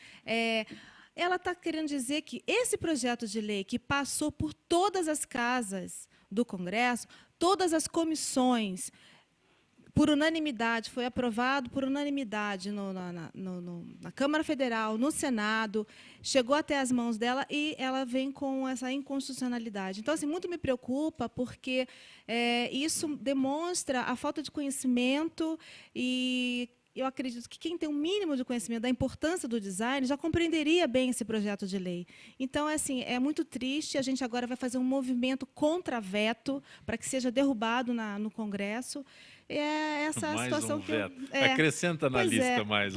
Ela está querendo dizer que esse projeto de lei que passou por todas as casas do Congresso, todas as comissões, por unanimidade, foi aprovado por unanimidade na Câmara Federal, no Senado, chegou até as mãos dela e ela vem com essa inconstitucionalidade. Então, assim, muito me preocupa, porque isso demonstra a falta de conhecimento e eu acredito que quem tem um mínimo de conhecimento da importância do design já compreenderia bem esse projeto de lei. Então, assim, é muito triste. A gente agora vai fazer um movimento contra veto para que seja derrubado no Congresso. É essa mais situação um que veto. Acrescenta na lista mais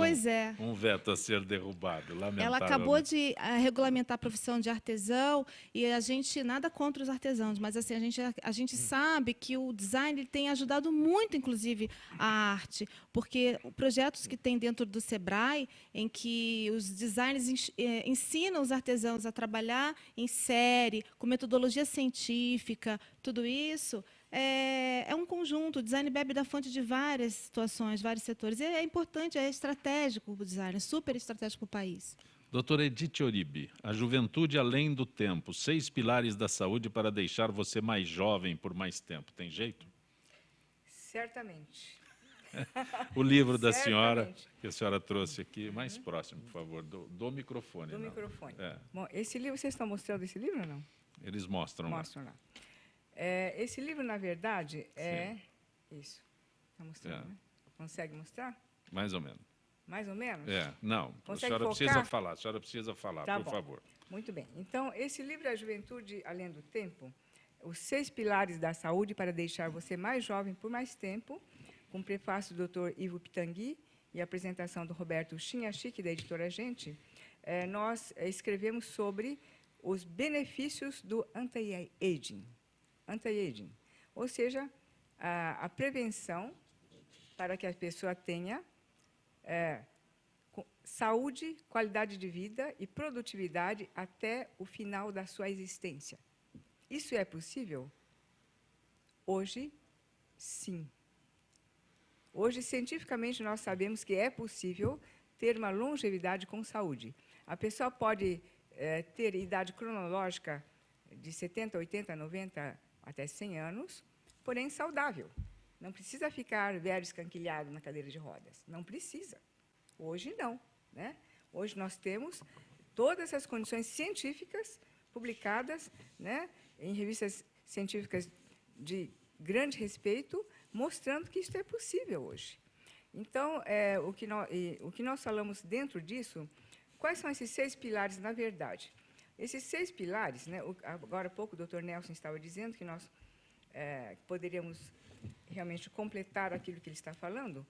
um veto a ser derrubado, lamentável. Ela acabou de regulamentar a profissão de artesão e a gente nada contra os artesãos, mas assim a gente sabe que o design ele tem ajudado muito, inclusive, a arte, porque projetos que tem dentro do Sebrae, em que os designers ensinam os artesãos a trabalhar em série, com metodologia científica, tudo isso. É um conjunto. O design bebe da fonte de várias situações, vários setores. E é importante, é estratégico o design, é super estratégico para o país. Doutora Edith Oribe, a juventude além do tempo, 6 pilares da saúde para deixar você mais jovem por mais tempo. Tem jeito? Certamente. O livro da senhora, que a senhora trouxe aqui, mais próximo, por favor, do microfone. Do microfone. É. Bom, esse livro, vocês estão mostrando esse livro ou não? Eles mostram lá. Mostram lá. Esse livro, na verdade, isso. Está mostrando, né? Consegue mostrar? Mais ou menos. Mais ou menos? Não. Consegue a senhora focar? precisa falar, tá por bom. favor. Muito bem. Então, esse livro, A Juventude Além do Tempo, os 6 pilares da saúde para deixar você mais jovem por mais tempo, com prefácio do Dr. Ivo Pitangui e apresentação do Roberto Chinhachique, da editora Gente, nós escrevemos sobre os benefícios do anti-aging. Anti-aging, ou seja, a prevenção para que a pessoa tenha saúde, qualidade de vida e produtividade até o final da sua existência. Isso é possível? Hoje, sim. Hoje, cientificamente, nós sabemos que é possível ter uma longevidade com saúde. A pessoa pode ter idade cronológica de 70, 80, 90 até 100 anos, porém saudável. Não precisa ficar velho escanquilhado na cadeira de rodas. Não precisa. Hoje, não. Né? Hoje, nós temos todas as condições científicas publicadas, né, em revistas científicas de grande respeito, mostrando que isso é possível hoje. Então, o que nós falamos dentro disso, quais são esses 6 pilares, na verdade? Esses 6 pilares, né, agora há pouco o Dr. Nelson estava dizendo que nós poderíamos realmente completar aquilo que ele está falando,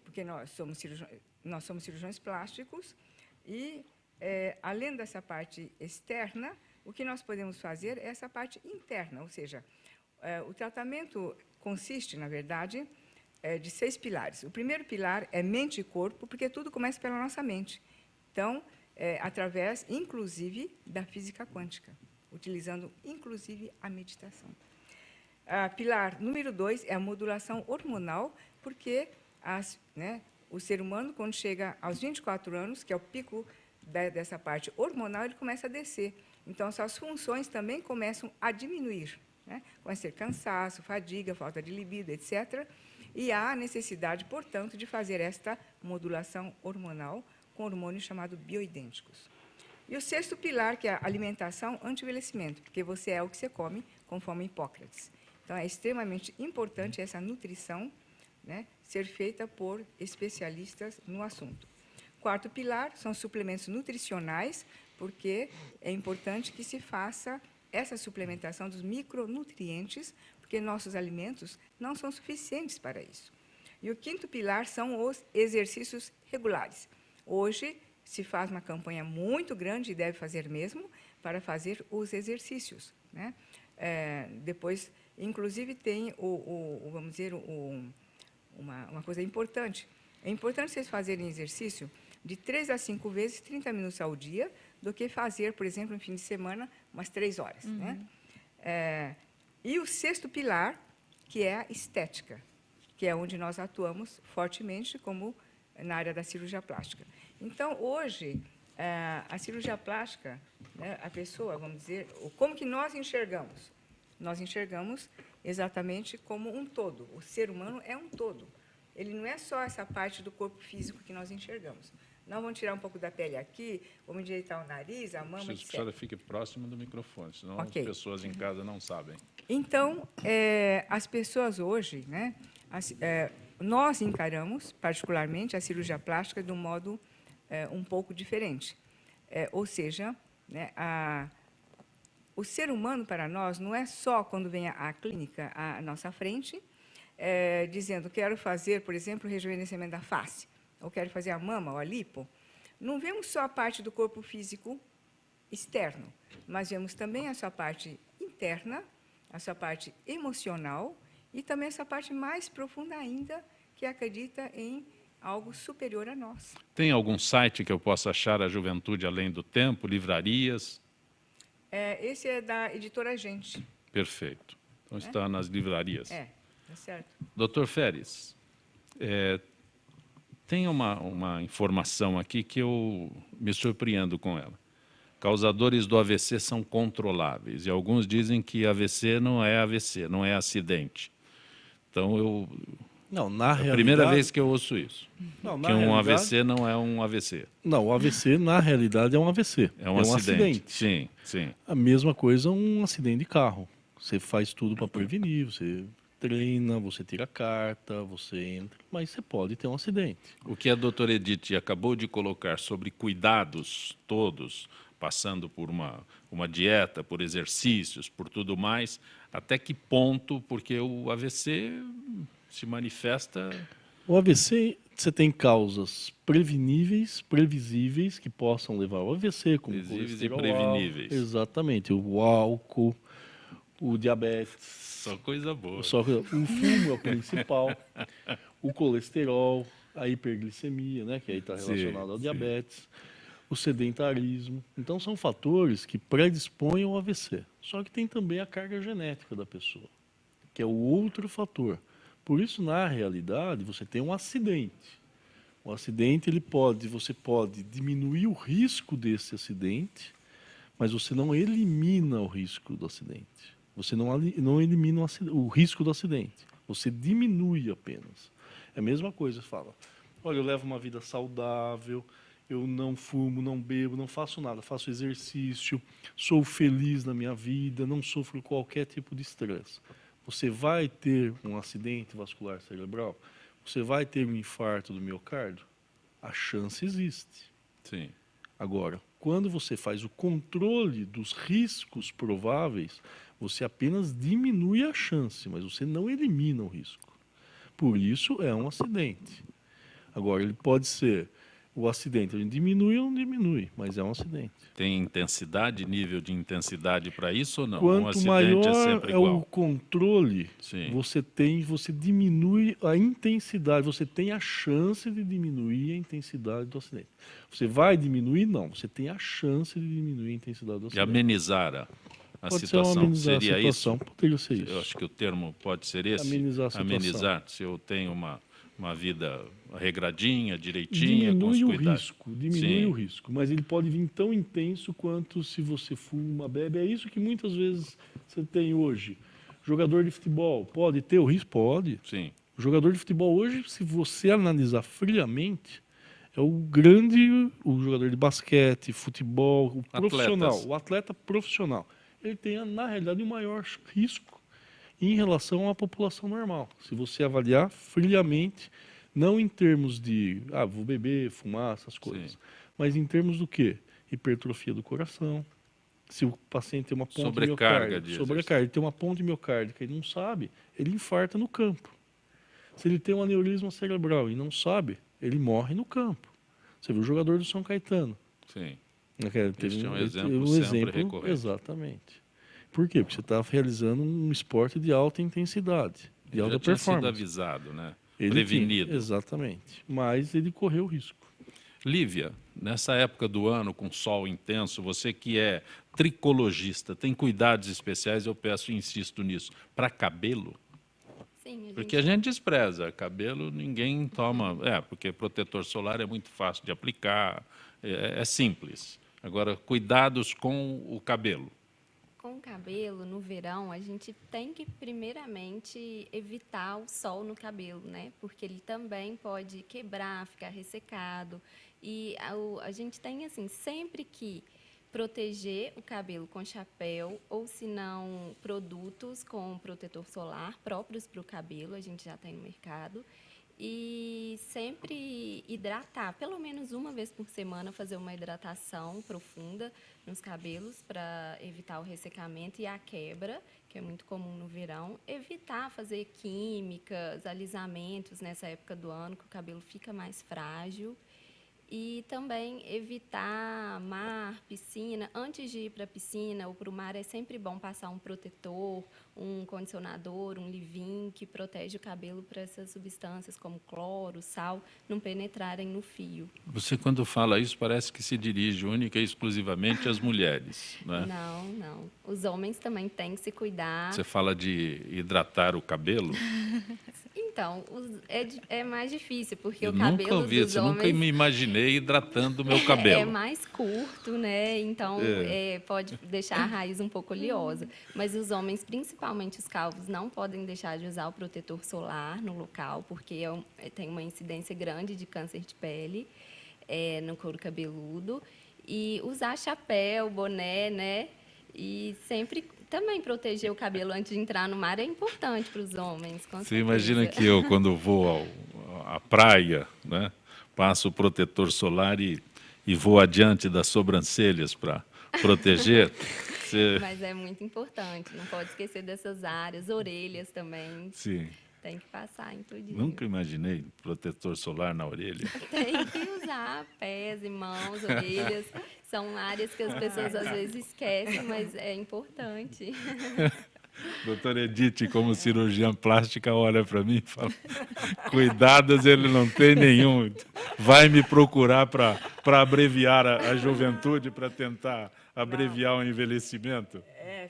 porque nós somos cirurgiões plásticos, E, além dessa parte externa, o que nós podemos fazer é essa parte interna, ou seja, o tratamento consiste, na verdade, de 6 pilares. O primeiro pilar é mente e corpo, porque tudo começa pela nossa mente. Então, através, inclusive, da física quântica, utilizando, inclusive, a meditação. Pilar número 2 é a modulação hormonal, porque o ser humano, quando chega aos 24 anos, que é o pico dessa parte hormonal, ele começa a descer. Então, suas funções também começam a diminuir. Começa a ter cansaço, fadiga, falta de libido, etc. E há necessidade, portanto, de fazer esta modulação hormonal com hormônios chamados bioidênticos. E o 6º pilar, que é a alimentação anti-envelhecimento, porque você é o que você come, conforme Hipócrates. Então, é extremamente importante essa nutrição, ser feita por especialistas no assunto. 4º pilar são suplementos nutricionais, porque é importante que se faça essa suplementação dos micronutrientes, porque nossos alimentos não são suficientes para isso. E o 5º pilar são os exercícios regulares. Hoje, se faz uma campanha muito grande, e deve fazer mesmo, para fazer os exercícios. Depois, inclusive, tem, vamos dizer, uma coisa importante. É importante vocês fazerem exercício de 3 a 5 vezes, 30 minutos ao dia, do que fazer, por exemplo, no fim de semana, umas 3 horas. E o 6º pilar, que é a estética, que é onde nós atuamos fortemente, como na área da cirurgia plástica. Então, hoje, a cirurgia plástica, a pessoa, vamos dizer, como que nós enxergamos? Nós enxergamos exatamente como um todo. O ser humano é um todo. Ele não é só essa parte do corpo físico que nós enxergamos. Nós vamos tirar um pouco da pele aqui, vamos endireitar o nariz, a mama, Preciso que a senhora fique próximo do microfone, senão as pessoas em casa não sabem. Então, as pessoas hoje, nós encaramos, particularmente, a cirurgia plástica de um modo um pouco diferente. Ou seja, o ser humano, para nós, não é só quando vem a clínica à nossa frente, dizendo, quero fazer, por exemplo, o rejuvenescimento da face, ou quero fazer a mama ou a lipo. Não vemos só a parte do corpo físico externo, mas vemos também a sua parte interna, a sua parte emocional e também essa parte mais profunda ainda, que acredita em algo superior a nós. Tem algum site que eu possa achar a Juventude Além do Tempo, livrarias? Esse é da editora Gente. Perfeito. Então está nas livrarias. Tá certo. Doutor Feres, tem uma informação aqui que eu me surpreendo com ela. Causadores do AVC são controláveis, e alguns dizem que AVC, não é acidente. Então, Não, na é a realidade, primeira vez que eu ouço isso, não, que um AVC não é um AVC. Não, o AVC, na realidade, é um AVC. É um acidente. Sim, sim. A mesma coisa um acidente de carro. Você faz tudo para prevenir, você treina, você tira carta, você entra, mas você pode ter um acidente. O que a doutora Edith acabou de colocar sobre cuidados todos, passando por uma dieta, por exercícios, por tudo mais, até que ponto, porque o AVC se manifesta... O AVC, você tem causas preveníveis, previsíveis, que possam levar ao AVC, como previsíveis e colesterol preveníveis. Exatamente, o álcool, o diabetes. Só coisa boa. O fumo é o principal, o colesterol, a hiperglicemia, que aí está relacionado ao diabetes, o sedentarismo. Então, são fatores que predispõem ao AVC. Só que tem também a carga genética da pessoa, que é o outro fator. Por isso, na realidade, você tem um acidente. O acidente, você pode diminuir o risco desse acidente, mas você não elimina o risco do acidente. Você não elimina o risco do acidente. Você diminui apenas. É a mesma coisa, fala, olha, eu levo uma vida saudável, eu não fumo, não bebo, não faço nada, faço exercício, sou feliz na minha vida, não sofro qualquer tipo de estresse. Você vai ter um acidente vascular cerebral? Você vai ter um infarto do miocárdio? A chance existe. Sim. Agora, quando você faz o controle dos riscos prováveis, você apenas diminui a chance, mas você não elimina o risco. Por isso, é um acidente. Agora, ele pode ser o acidente. A gente diminui ou não diminui, mas é um acidente. Tem intensidade, nível de intensidade para isso ou não? Quanto Um acidente maior é sempre é igual. o controle, você diminui a intensidade, você tem a chance de diminuir a intensidade do acidente. Você vai diminuir? Não, você tem a chance de diminuir a intensidade do E acidente. amenizar a Pode situação. ser amenizar Seria a situação, isso? poderia ser isso. Eu acho que o termo pode ser esse. Amenizar a situação. Amenizar. Se eu tenho uma vida regradinha, direitinha, com os Diminui o cuidados. risco, diminui o risco, mas ele pode vir tão intenso quanto se você fuma, bebe. É isso que muitas vezes você tem hoje. Jogador de futebol pode ter o risco? Pode. Sim. O jogador de futebol hoje, se você analisar friamente, é o jogador de basquete, futebol, o profissional, o atleta profissional. Ele tem, na realidade, o maior risco em relação à população normal. Se você avaliar friamente, não em termos de, vou beber, fumar, essas coisas, mas em termos do quê? Hipertrofia do coração. Se o paciente tem uma ponte miocárdica, ele tem uma ponte miocárdica e não sabe, ele infarta no campo. Se ele tem um aneurisma cerebral e não sabe, ele morre no campo. Você viu o jogador do São Caetano. Sim. Teve é um exemplo recorrente. Exatamente. Por quê? Porque você está realizando um esporte de alta intensidade, de alta performance. Já tinha sido avisado, né? Prevenido. Exatamente. Mas ele correu o risco. Lívia, nessa época do ano, com sol intenso, você que é tricologista, tem cuidados especiais, eu peço e insisto nisso, para cabelo? Sim, porque a gente despreza, cabelo ninguém toma, porque protetor solar é muito fácil de aplicar, é simples. Agora, cuidados com o cabelo. Com o cabelo, no verão, a gente tem que, primeiramente, evitar o sol no cabelo, né? Porque ele também pode quebrar, ficar ressecado. E a gente tem, assim, sempre que proteger o cabelo com chapéu ou, se não, produtos com protetor solar próprios para o cabelo, a gente já tem no mercado. E sempre hidratar, pelo menos uma vez por semana, fazer uma hidratação profunda nos cabelos para evitar o ressecamento e a quebra, que é muito comum no verão. Evitar fazer químicas, alisamentos nessa época do ano, que o cabelo fica mais frágil. E também evitar mar, piscina. Antes de ir para a piscina ou para o mar, é sempre bom passar um protetor, um condicionador, um leave-in, que protege o cabelo para essas substâncias como cloro, sal, não penetrarem no fio. Você, quando fala isso, parece que se dirige única e exclusivamente às mulheres, né? Não, não. Os homens também têm que se cuidar. Você fala de hidratar o cabelo? Então, é mais difícil, porque eu o cabelo nunca ouvi dos isso, homens... nunca me imaginei hidratando o meu cabelo. É mais curto, né? Então, pode deixar a raiz um pouco oleosa. Mas os homens, principalmente os calvos, não podem deixar de usar o protetor solar no local, porque tem uma incidência grande de câncer de pele no couro cabeludo. E usar chapéu, boné, né? E sempre também proteger o cabelo antes de entrar no mar é importante para os homens. Você imagina que eu, quando vou à praia, né, passo o protetor solar e vou adiante das sobrancelhas para proteger? Mas é muito importante, não pode esquecer dessas áreas, orelhas também. Sim. Tem que passar em tudinho. Nunca imaginei protetor solar na orelha. Tem que usar pés e mãos, orelhas. São áreas que as pessoas às vezes esquecem, mas é importante. Doutora Edith, como cirurgiã plástica, olha para mim e fala, cuidados ele não tem nenhum. Vai me procurar para abreviar a juventude, para tentar abreviar o envelhecimento?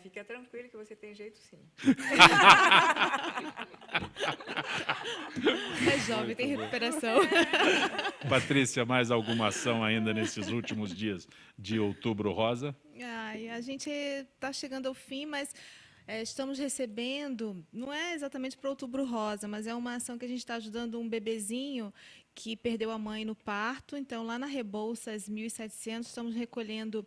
Fica tranquilo que você tem jeito sim. É jovem, tem recuperação. Patrícia, mais alguma ação ainda nesses últimos dias de Outubro Rosa? A gente está chegando ao fim, mas estamos recebendo, não é exatamente para Outubro Rosa, mas é uma ação que a gente está ajudando um bebezinho que perdeu a mãe no parto. Então, lá na Rebouças 1.700, estamos recolhendo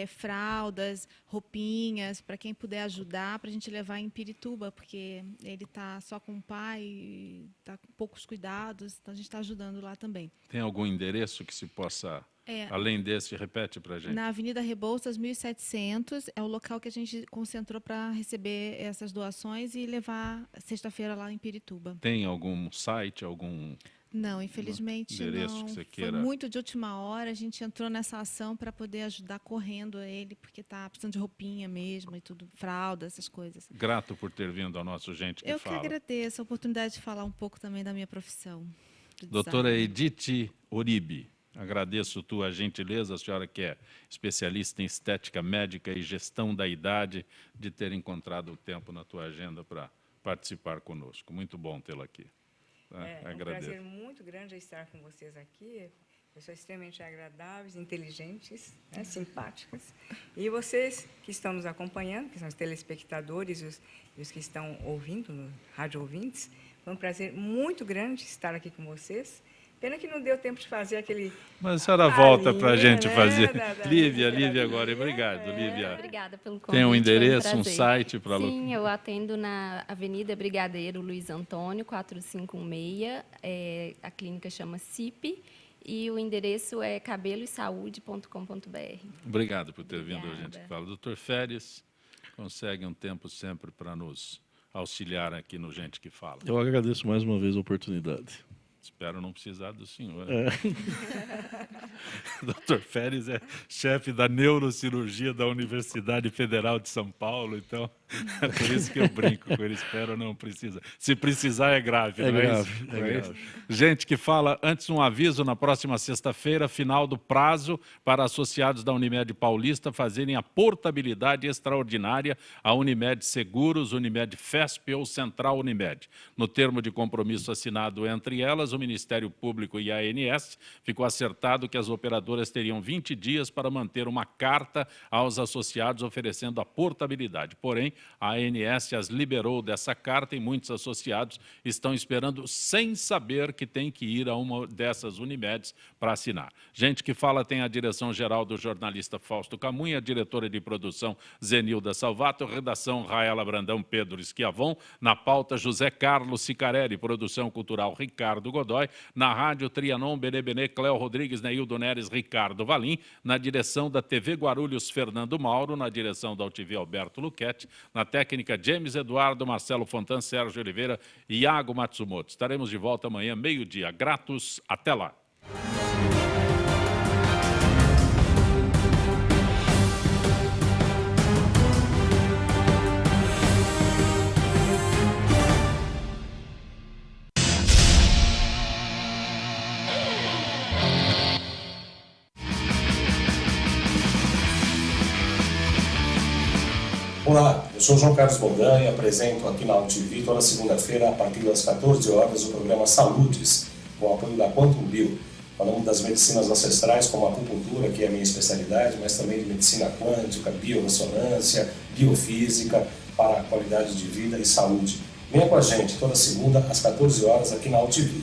fraldas, roupinhas, para quem puder ajudar, para a gente levar em Pirituba, porque ele está só com o pai, está com poucos cuidados, então a gente está ajudando lá também. Tem algum endereço que se possa, além desse, repete para a gente? Na Avenida Rebouças 1.700, é o local que a gente concentrou para receber essas doações e levar sexta-feira lá em Pirituba. Tem algum site, algum Não, infelizmente não. Que você Foi queira... muito de última hora. A gente entrou nessa ação para poder ajudar correndo ele, porque está precisando de roupinha mesmo e tudo, fralda, essas coisas. Grato por ter vindo ao nosso Gente que Fala. Eu que agradeço a oportunidade de falar um pouco também da minha profissão. Doutora Edith Uribe, agradeço tua gentileza, a senhora que é especialista em estética médica e gestão da idade, de ter encontrado o tempo na tua agenda para participar conosco. Muito bom tê-la aqui. É um prazer muito grande estar com vocês aqui. Pessoas extremamente agradáveis, inteligentes, né, simpáticas. E vocês que estão nos acompanhando, que são os telespectadores e os que estão ouvindo, no rádio ouvintes, foi um prazer muito grande estar aqui com vocês. Pena que não deu tempo de fazer aquele... Mas a senhora volta para a gente fazer. Da Lívia agora. Obrigado, Lívia. Obrigada pelo convite. Tem um endereço, um site para... Sim, eu atendo na Avenida Brigadeiro Luiz Antônio, 4516. A clínica chama CIP. E o endereço é cabeloesaude.com.br. Obrigado por ter vindo a gente que fala. Doutor Férez, consegue um tempo sempre para nos auxiliar aqui no Gente que Fala. Eu agradeço mais uma vez a oportunidade. Espero não precisar do senhor. Dr. Férez é chefe da neurocirurgia da Universidade Federal de São Paulo, então é por isso que eu brinco com ele. Espero não precisa. Se precisar é grave, não é isso? É grave. Gente que Fala, antes um aviso, na próxima sexta-feira, final do prazo para associados da Unimed Paulista fazerem a portabilidade extraordinária à Unimed Seguros, Unimed FESP ou Central Unimed. No termo de compromisso assinado entre elas, o Ministério Público e a ANS, ficou acertado que as operadoras teriam 20 dias para manter uma carta aos associados oferecendo a portabilidade. Porém, a ANS as liberou dessa carta e muitos associados estão esperando sem saber que tem que ir a uma dessas Unimeds para assinar. Gente que Fala tem a direção-geral do jornalista Fausto Camunha, a diretora de produção Zenilda Salvato, redação Raela Brandão, Pedro Schiavon, na pauta José Carlos Sicarelli, produção cultural Ricardo Godoy, na rádio Trianon, Benê, Cléo Rodrigues, Neildo Neres, Ricardo Valim, na direção da TV Guarulhos, Fernando Mauro, na direção da UTV Alberto Luquete, na técnica James Eduardo, Marcelo Fontan, Sérgio Oliveira e Iago Matsumoto. Estaremos de volta amanhã, meio-dia. Gratos, até lá. Olá, eu sou João Carlos Boldan e apresento aqui na UTV toda segunda-feira, a partir das 14 horas, o programa Saúdes, com o apoio da Quantum Bio. Falamos das medicinas ancestrais, como a acupuntura, que é a minha especialidade, mas também de medicina quântica, biorressonância, biofísica, para a qualidade de vida e saúde. Venha com a gente toda segunda, às 14 horas, aqui na UTV.